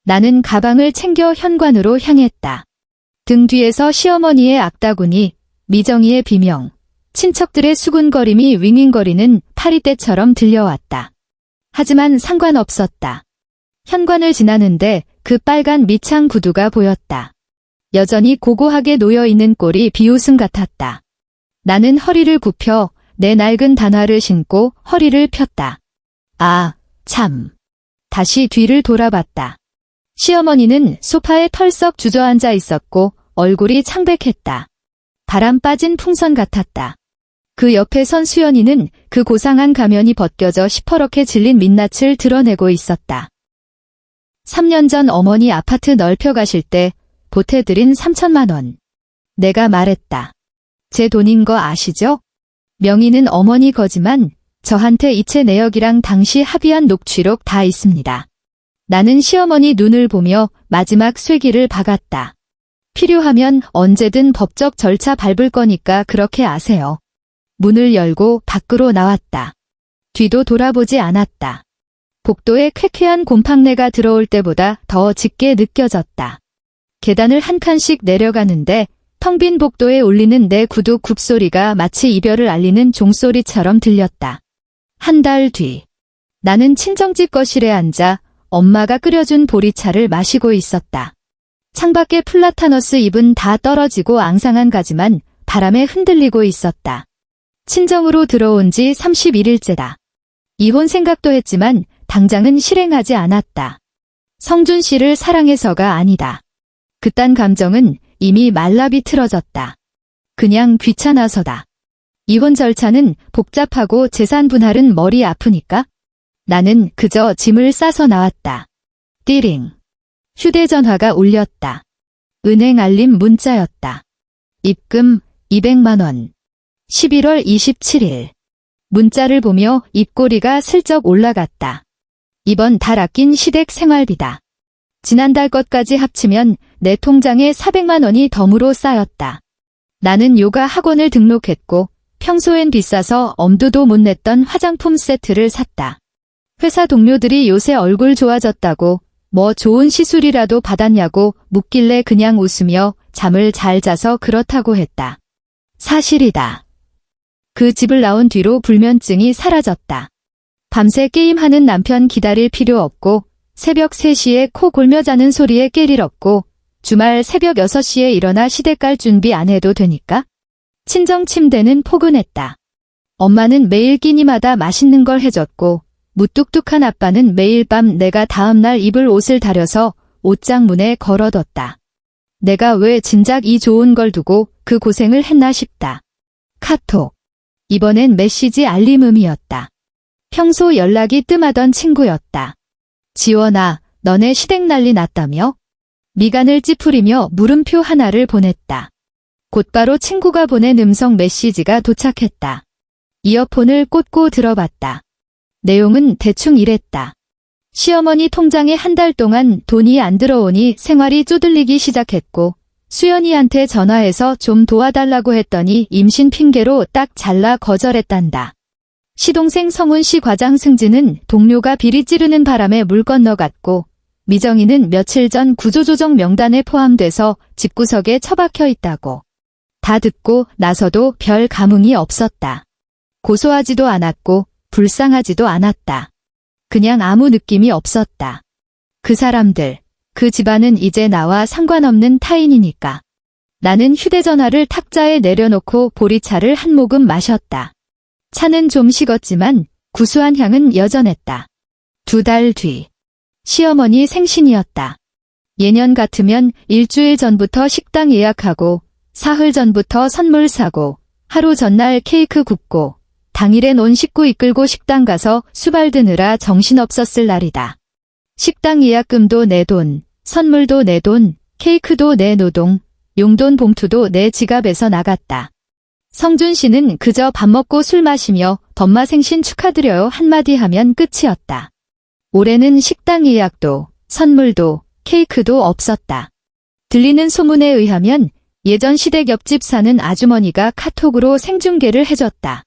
나는 가방을 챙겨 현관으로 향했다. 등 뒤에서 시어머니의 악다구니, 미정이의 비명, 친척들의 수군거림이 윙윙거리는 파리떼처럼 들려왔다. 하지만 상관없었다. 현관을 지나는데 그 빨간 밑창 구두가 보였다. 여전히 고고하게 놓여있는 꼴이 비웃음 같았다. 나는 허리를 굽혀 내 낡은 단화를 신고 허리를 폈다. 아, 참. 다시 뒤를 돌아봤다. 시어머니는 소파에 털썩 주저앉아 있었고 얼굴이 창백했다. 바람 빠진 풍선 같았다. 그 옆에 선 수연이는 그 고상한 가면이 벗겨져 시퍼렇게 질린 민낯을 드러내고 있었다. 3년 전 어머니 아파트 넓혀 가실 때 보태드린 3천만 원. 내가 말했다. 제 돈인 거 아시죠? 명의는 어머니 거지만 저한테 이체 내역이랑 당시 합의한 녹취록 다 있습니다. 나는 시어머니 눈을 보며 마지막 쐐기를 박았다. 필요하면 언제든 법적 절차 밟을 거니까 그렇게 아세요. 문을 열고 밖으로 나왔다. 뒤도 돌아보지 않았다. 복도에 쾌쾌한 곰팡내가 들어올 때보다 더 짙게 느껴졌다. 계단을 한 칸씩 내려가는데 텅 빈 복도에 울리는 내 구두 굽소리가 마치 이별을 알리는 종소리처럼 들렸다. 한 달 뒤. 나는 친정집 거실에 앉아 엄마가 끓여준 보리차를 마시고 있었다. 창밖에 플라타너스 잎은 다 떨어지고 앙상한 가지만 바람에 흔들리고 있었다. 친정으로 들어온 지 31일째다. 이혼 생각도 했지만 당장은 실행하지 않았다. 성준 씨를 사랑해서가 아니다. 그딴 감정은 이미 말라 비틀어졌다. 그냥 귀찮아서다. 이혼 절차는 복잡하고 재산 분할은 머리 아프니까 나는 그저 짐을 싸서 나왔다. 띠링. 휴대전화가 울렸다. 은행 알림 문자였다. 입금 200만 원. 11월 27일. 문자를 보며 입꼬리가 슬쩍 올라갔다. 이번 달 아낀 시댁 생활비다. 지난달 것까지 합치면 내 통장에 400만 원이 덤으로 쌓였다. 나는 요가 학원을 등록했고 평소엔 비싸서 엄두도 못 냈던 화장품 세트를 샀다. 회사 동료들이 요새 얼굴 좋아졌다고 뭐 좋은 시술이라도 받았냐고 묻길래 그냥 웃으며 잠을 잘 자서 그렇다고 했다. 사실이다. 그 집을 나온 뒤로 불면증이 사라졌다. 밤새 게임하는 남편 기다릴 필요 없고 새벽 3시에 코 골며 자는 소리에 깰 일 없고 주말 새벽 6시에 일어나 시댁 갈 준비 안 해도 되니까 친정 침대는 포근했다. 엄마는 매일 끼니마다 맛있는 걸 해줬고 무뚝뚝한 아빠는 매일 밤 내가 다음날 입을 옷을 다려서 옷장 문에 걸어뒀다. 내가 왜 진작 이 좋은 걸 두고 그 고생을 했나 싶다. 카톡. 이번엔 메시지 알림음이었다. 평소 연락이 뜸하던 친구였다. 지원아, 너네 시댁 난리 났다며? 미간을 찌푸리며 물음표 하나를 보냈다. 곧바로 친구가 보낸 음성 메시지가 도착했다. 이어폰을 꽂고 들어봤다. 내용은 대충 이랬다. 시어머니 통장에 한 달 동안 돈이 안 들어오니 생활이 쪼들리기 시작했고 수연이한테 전화해서 좀 도와달라고 했더니 임신 핑계로 딱 잘라 거절했단다. 시동생 성훈 씨 과장 승진은 동료가 비리 찌르는 바람에 물 건너갔고 미정이는 며칠 전 구조조정 명단에 포함돼서 집구석에 처박혀 있다고. 다 듣고 나서도 별 감흥이 없었다. 고소하지도 않았고 불쌍하지도 않았다. 그냥 아무 느낌이 없었다. 그 사람들, 그 집안은 이제 나와 상관없는 타인이니까. 나는 휴대전화를 탁자에 내려놓고 보리차를 한 모금 마셨다. 차는 좀 식었지만 구수한 향은 여전했다. 2달 뒤. 시어머니 생신이었다. 예년 같으면 일주일 전부터 식당 예약하고 사흘 전부터 선물 사고 하루 전날 케이크 굽고 당일엔 온 식구 이끌고 식당 가서 수발 드느라 정신없었을 날이다. 식당 예약금도 내 돈, 선물도 내 돈, 케이크도 내 노동, 용돈 봉투도 내 지갑에서 나갔다. 성준 씨는 그저 밥 먹고 술 마시며 덤마 생신 축하드려요 한마디 하면 끝이었다. 올해는 식당 예약도, 선물도, 케이크도 없었다. 들리는 소문에 의하면 예전 시댁 옆집 사는 아주머니가 카톡으로 생중계를 해줬다.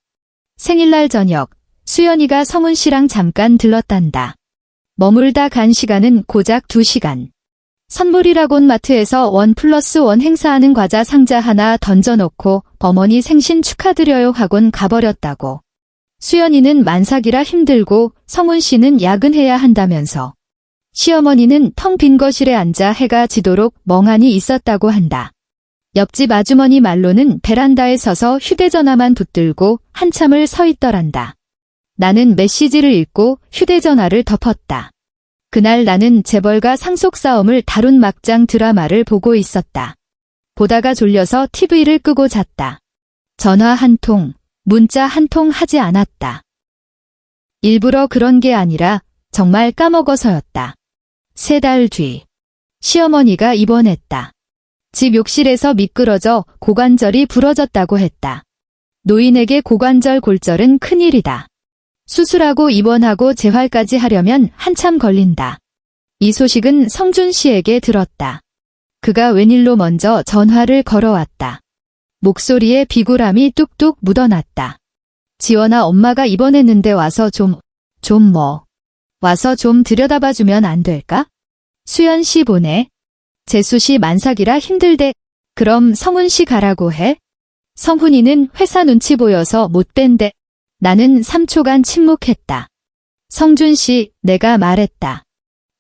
생일날 저녁, 수연이가 성훈 씨랑 잠깐 들렀단다. 머물다 간 시간은 고작 2시간. 선물이라곤 마트에서 1+1 행사하는 과자 상자 하나 던져놓고 어머니 생신 축하드려요 하곤 가버렸다고. 수연이는 만삭이라 힘들고 성훈 씨는 야근해야 한다면서. 시어머니는 텅 빈 거실에 앉아 해가 지도록 멍하니 있었다고 한다. 옆집 아주머니 말로는 베란다에 서서 휴대전화만 붙들고 한참을 서 있더란다. 나는 메시지를 읽고 휴대전화를 덮었다. 그날 나는 재벌가 상속싸움을 다룬 막장 드라마를 보고 있었다. 보다가 졸려서 TV를 끄고 잤다. 전화 한 통, 문자 한 통 하지 않았다. 일부러 그런 게 아니라 정말 까먹어서였다. 3달 뒤. 시어머니가 입원했다. 집 욕실에서 미끄러져 고관절이 부러졌다고 했다. 노인에게 고관절 골절은 큰일이다. 수술하고 입원하고 재활까지 하려면 한참 걸린다. 이 소식은 성준 씨에게 들었다. 그가 웬일로 먼저 전화를 걸어왔다. 목소리에 비굴함이 뚝뚝 묻어났다. 지원아 엄마가 입원했는데 와서 와서 좀 들여다봐주면 안 될까? 수연 씨 보내. 재수시 만삭이라 힘들대. 그럼 성훈씨 가라고 해? 성훈이는 회사 눈치 보여서 못 뺀대. 나는 3초간 침묵했다. 성준씨, 내가 말했다.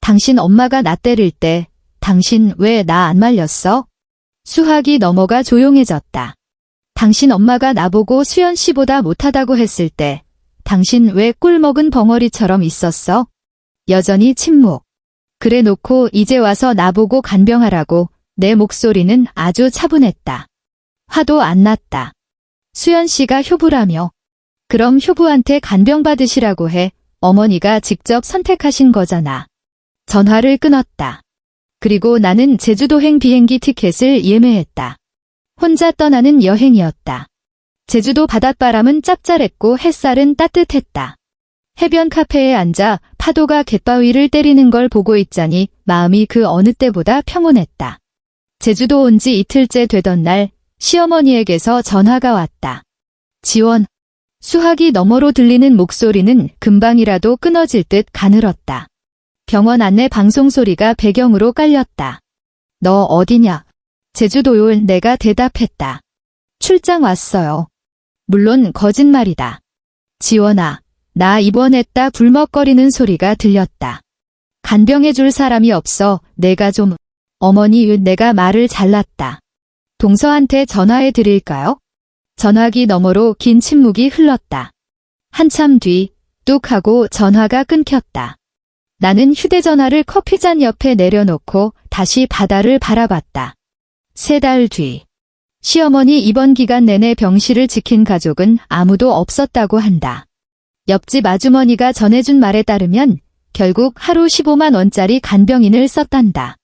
당신 엄마가 나 때릴 때 당신 왜 나 안 말렸어? 수학이 넘어가 조용해졌다. 당신 엄마가 나보고 수연씨보다 못하다고 했을 때 당신 왜 꿀 먹은 벙어리처럼 있었어? 여전히 침묵. 그래 놓고 이제 와서 나보고 간병하라고. 내 목소리는 아주 차분했다. 화도 안 났다. 수연씨가 효부라며. 그럼 효부한테 간병받으시라고 해. 어머니가 직접 선택하신 거잖아. 전화를 끊었다. 그리고 나는 제주도행 비행기 티켓을 예매했다. 혼자 떠나는 여행이었다. 제주도 바닷바람은 짭짤했고 햇살은 따뜻했다. 해변 카페에 앉아 파도가 갯바위를 때리는 걸 보고 있자니 마음이 그 어느 때보다 평온했다. 제주도 온 지 이틀째 되던 날 시어머니에게서 전화가 왔다. 지원. 수화기 너머로 들리는 목소리는 금방이라도 끊어질 듯 가늘었다. 병원 안내 방송 소리가 배경으로 깔렸다. 너 어디냐? 제주도요. 내가 대답했다. 출장 왔어요. 물론 거짓말이다. 지원아, 나 입원했다. 불먹거리는 소리가 들렸다. 간병해줄 사람이 없어. 내가 좀... 어머니, 내가 말을 잘랐다. 동서한테 전화해 드릴까요? 전화기 너머로 긴 침묵이 흘렀다. 한참 뒤, 뚝 하고 전화가 끊겼다. 나는 휴대전화를 커피잔 옆에 내려놓고 다시 바다를 바라봤다. 3달 뒤. 시어머니 입원 기간 내내 병실을 지킨 가족은 아무도 없었다고 한다. 옆집 아주머니가 전해준 말에 따르면 결국 하루 15만 원짜리 간병인을 썼단다.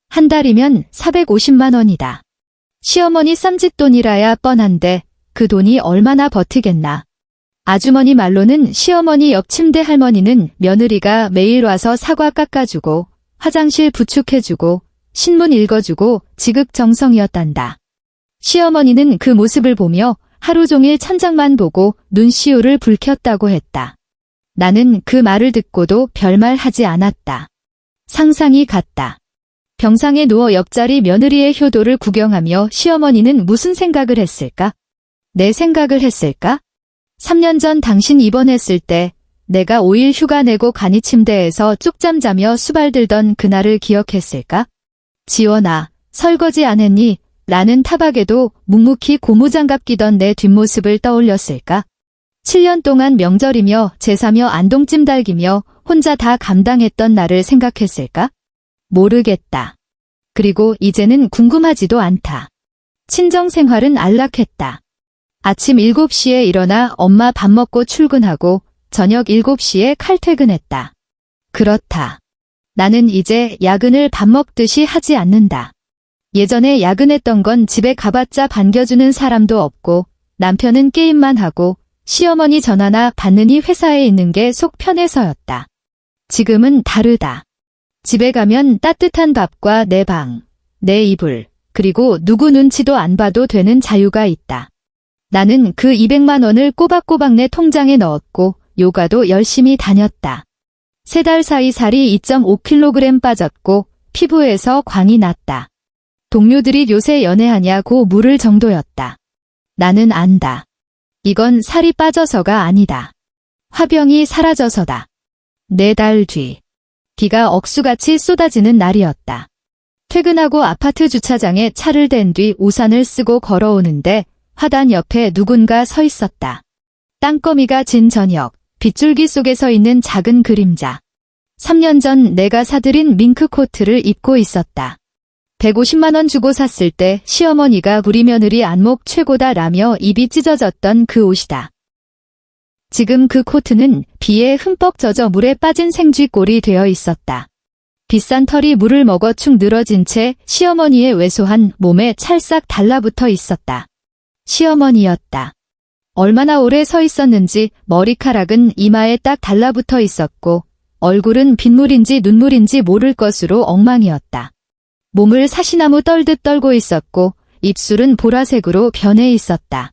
한 달이면 450만 원이다. 시어머니 쌈짓돈이라야 뻔한데 그 돈이 얼마나 버티겠나. 아주머니 말로는 시어머니 옆 침대 할머니는 며느리가 매일 와서 사과 깎아주고 화장실 부축해주고 신문 읽어주고 지극정성이었단다. 시어머니는 그 모습을 보며 하루 종일 천장만 보고 눈시울을 붉혔다고 했다. 나는 그 말을 듣고도 별말 하지 않았다. 상상이 갔다. 병상에 누워 옆자리 며느리의 효도를 구경하며 시어머니는 무슨 생각을 했을까? 내 생각을 했을까? 3년 전 당신 입원했을 때 내가 5일 휴가 내고 간이 침대에서 쪽잠 자며 수발 들던 그날을 기억했을까? 지원아, 설거지 안 했니? 라는 타박에도 묵묵히 고무장갑 끼던 내 뒷모습을 떠올렸을까? 7년 동안 명절이며 제사며 안동찜 달기며 혼자 다 감당했던 나를 생각했을까? 모르겠다. 그리고 이제는 궁금하지도 않다. 친정 생활은 안락했다. 아침 7시에 일어나 엄마 밥 먹고 출근하고 저녁 7시에 칼퇴근했다. 그렇다. 나는 이제 야근을 밥 먹듯이 하지 않는다. 예전에 야근했던 건 집에 가봤자 반겨주는 사람도 없고 남편은 게임만 하고 시어머니 전화나 받느니 회사에 있는 게 속 편해서였다. 지금은 다르다. 집에 가면 따뜻한 밥과 내 방, 내 이불, 그리고 누구 눈치도 안 봐도 되는 자유가 있다. 나는 그 200만 원을 꼬박꼬박 내 통장에 넣었고 요가도 열심히 다녔다. 3달 사이 살이 2.5kg 빠졌고 피부에서 광이 났다. 동료들이 요새 연애하냐고 물을 정도였다. 나는 안다. 이건 살이 빠져서가 아니다. 화병이 사라져서다. 4달 뒤. 비가 억수같이 쏟아지는 날이었다. 퇴근하고 아파트 주차장에 차를 댄 뒤 우산을 쓰고 걸어오는데 화단 옆에 누군가 서 있었다. 땅거미가 진 저녁, 빗줄기 속에 서 있는 작은 그림자. 3년 전 내가 사들인 밍크 코트를 입고 있었다. 150만 원 주고 샀을 때 시어머니가 우리 며느리 안목 최고다라며 입이 찢어졌던 그 옷이다. 지금 그 코트는 비에 흠뻑 젖어 물에 빠진 생쥐꼴이 되어 있었다. 비싼 털이 물을 먹어 축 늘어진 채 시어머니의 왜소한 몸에 찰싹 달라붙어 있었다. 시어머니였다. 얼마나 오래 서 있었는지 머리카락은 이마에 딱 달라붙어 있었고 얼굴은 빗물인지 눈물인지 모를 것으로 엉망이었다. 몸을 사시나무 떨듯 떨고 있었고 입술은 보라색으로 변해 있었다.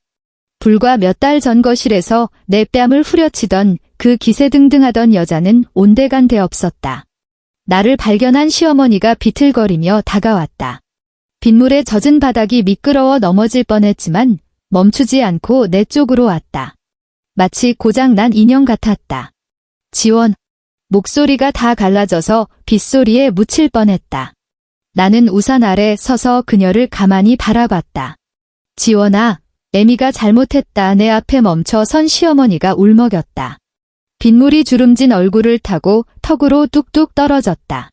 불과 몇 달 전 거실에서 내 뺨을 후려치던 그 기세등등하던 여자는 온데간데 없었다. 나를 발견한 시어머니가 비틀거리며 다가왔다. 빗물에 젖은 바닥이 미끄러워 넘어질 뻔했지만 멈추지 않고 내 쪽으로 왔다. 마치 고장난 인형 같았다. 지원. 목소리가 다 갈라져서 빗소리에 묻힐 뻔했다. 나는 우산 아래 서서 그녀를 가만히 바라봤다. 지원아, 애미가 잘못했다. 내 앞에 멈춰 선 시어머니가 울먹였다. 빗물이 주름진 얼굴을 타고 턱으로 뚝뚝 떨어졌다.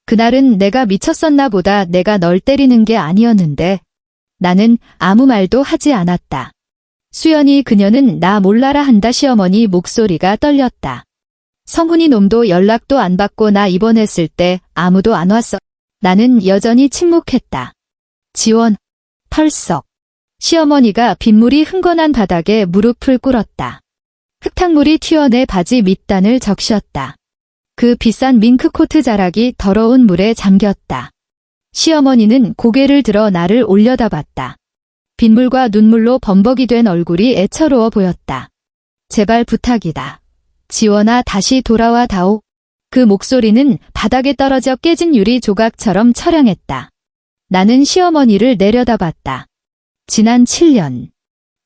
그날은 내가 미쳤었나 보다. 내가 널 때리는 게 아니었는데. 나는 아무 말도 하지 않았다. 수연이 그녀는 나 몰라라 한다. 시어머니 목소리가 떨렸다. 성훈이 놈도 연락도 안 받고 나 입원했을 때 아무도 안 왔어. 나는 여전히 침묵했다. 지원. 털썩. 시어머니가 빗물이 흥건한 바닥에 무릎을 꿇었다. 흙탕물이 튀어 내 바지 밑단을 적셨다. 그 비싼 밍크코트 자락이 더러운 물에 잠겼다. 시어머니는 고개를 들어 나를 올려다봤다. 빗물과 눈물로 범벅이 된 얼굴이 애처로워 보였다. 제발 부탁이다. 지원아, 다시 돌아와 다오. 그 목소리는 바닥에 떨어져 깨진 유리 조각처럼 처량했다. 나는 시어머니를 내려다봤다. 지난 7년.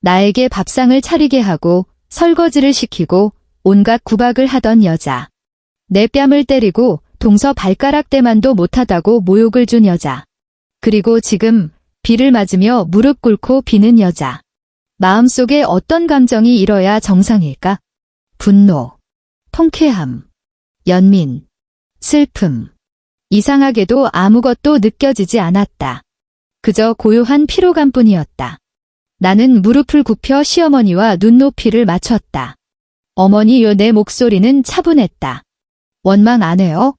나에게 밥상을 차리게 하고 설거지를 시키고 온갖 구박을 하던 여자. 내 뺨을 때리고 동서 발가락 대만도 못하다고 모욕을 준 여자. 그리고 지금 비를 맞으며 무릎 꿇고 비는 여자. 마음속에 어떤 감정이 일어야 정상일까? 분노, 통쾌함, 연민, 슬픔. 이상하게도 아무것도 느껴지지 않았다. 그저 고요한 피로감뿐이었다. 나는 무릎을 굽혀 시어머니와 눈높이를 맞췄다. 어머니요. 내 목소리는 차분했다. 원망 안 해요?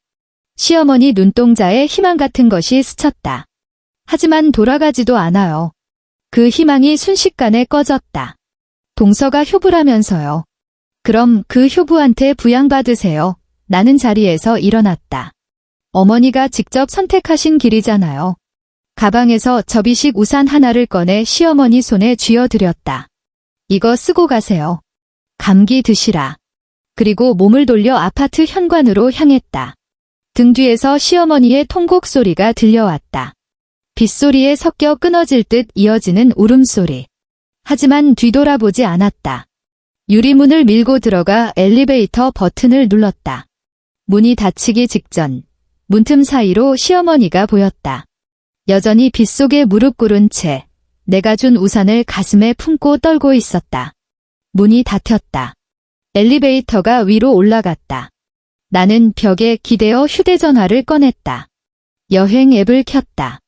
시어머니 눈동자에 희망 같은 것이 스쳤다. 하지만 돌아가지도 않아요. 그 희망이 순식간에 꺼졌다. 동서가 효부라면서요. 그럼 그 효부한테 부양받으세요. 나는 자리에서 일어났다. 어머니가 직접 선택하신 길이잖아요. 가방에서 접이식 우산 하나를 꺼내 시어머니 손에 쥐어드렸다. 이거 쓰고 가세요. 감기 드시라. 그리고 몸을 돌려 아파트 현관으로 향했다. 등 뒤에서 시어머니의 통곡 소리가 들려왔다. 빗소리에 섞여 끊어질 듯 이어지는 울음소리. 하지만 뒤돌아보지 않았다. 유리문을 밀고 들어가 엘리베이터 버튼을 눌렀다. 문이 닫히기 직전 문틈 사이로 시어머니가 보였다. 여전히 빗속에 무릎 꿇은 채 내가 준 우산을 가슴에 품고 떨고 있었다. 문이 닫혔다. 엘리베이터가 위로 올라갔다. 나는 벽에 기대어 휴대전화를 꺼냈다. 여행 앱을 켰다.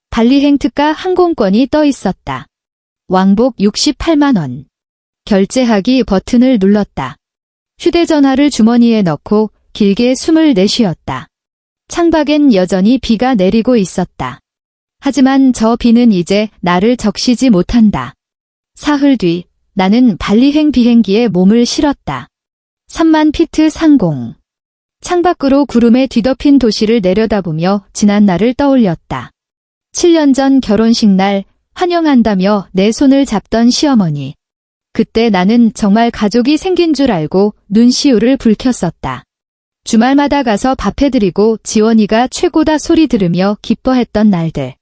발리행 특가 항공권이 떠 있었다. 왕복 68만 원. 결제하기 버튼을 눌렀다. 휴대전화를 주머니에 넣고 길게 숨을 내쉬었다. 창밖엔 여전히 비가 내리고 있었다. 하지만 저 비는 이제 나를 적시지 못한다. 사흘 뒤 나는 발리행 비행기에 몸을 실었다. 3만 피트 상공. 창밖으로 구름에 뒤덮인 도시를 내려다보며 지난 날을 떠올렸다. 7년 전 결혼식 날 환영한다며 내 손을 잡던 시어머니. 그때 나는 정말 가족이 생긴 줄 알고 눈시울을 붉혔었다. 주말마다 가서 밥 해드리고 지원이가 최고다 소리 들으며 기뻐했던 날들.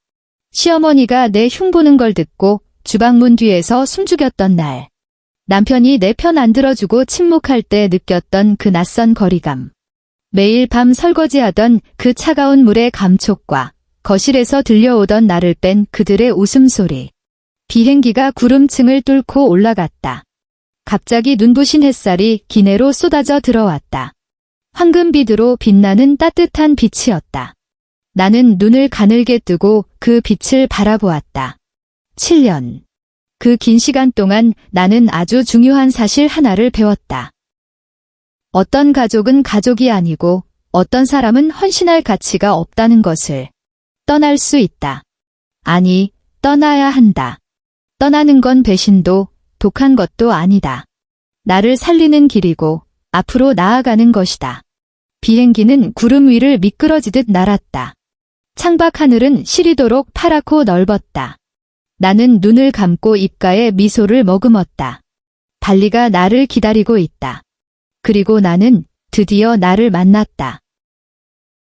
시어머니가 내 흉보는 걸 듣고 주방문 뒤에서 숨죽였던 날. 남편이 내 편 안 들어주고 침묵할 때 느꼈던 그 낯선 거리감. 매일 밤 설거지하던 그 차가운 물의 감촉과 거실에서 들려오던 나를 뺀 그들의 웃음소리. 비행기가 구름층을 뚫고 올라갔다. 갑자기 눈부신 햇살이 기내로 쏟아져 들어왔다. 황금빛으로 빛나는 따뜻한 빛이었다. 나는 눈을 가늘게 뜨고 그 빛을 바라보았다. 7년. 그 긴 시간 동안 나는 아주 중요한 사실 하나를 배웠다. 어떤 가족은 가족이 아니고 어떤 사람은 헌신할 가치가 없다는 것을. 떠날 수 있다. 아니, 떠나야 한다. 떠나는 건 배신도 독한 것도 아니다. 나를 살리는 길이고 앞으로 나아가는 것이다. 비행기는 구름 위를 미끄러지듯 날았다. 창밖 하늘은 시리도록 파랗고 넓었다. 나는 눈을 감고 입가에 미소를 머금었다. 발리가 나를 기다리고 있다. 그리고 나는 드디어 나를 만났다.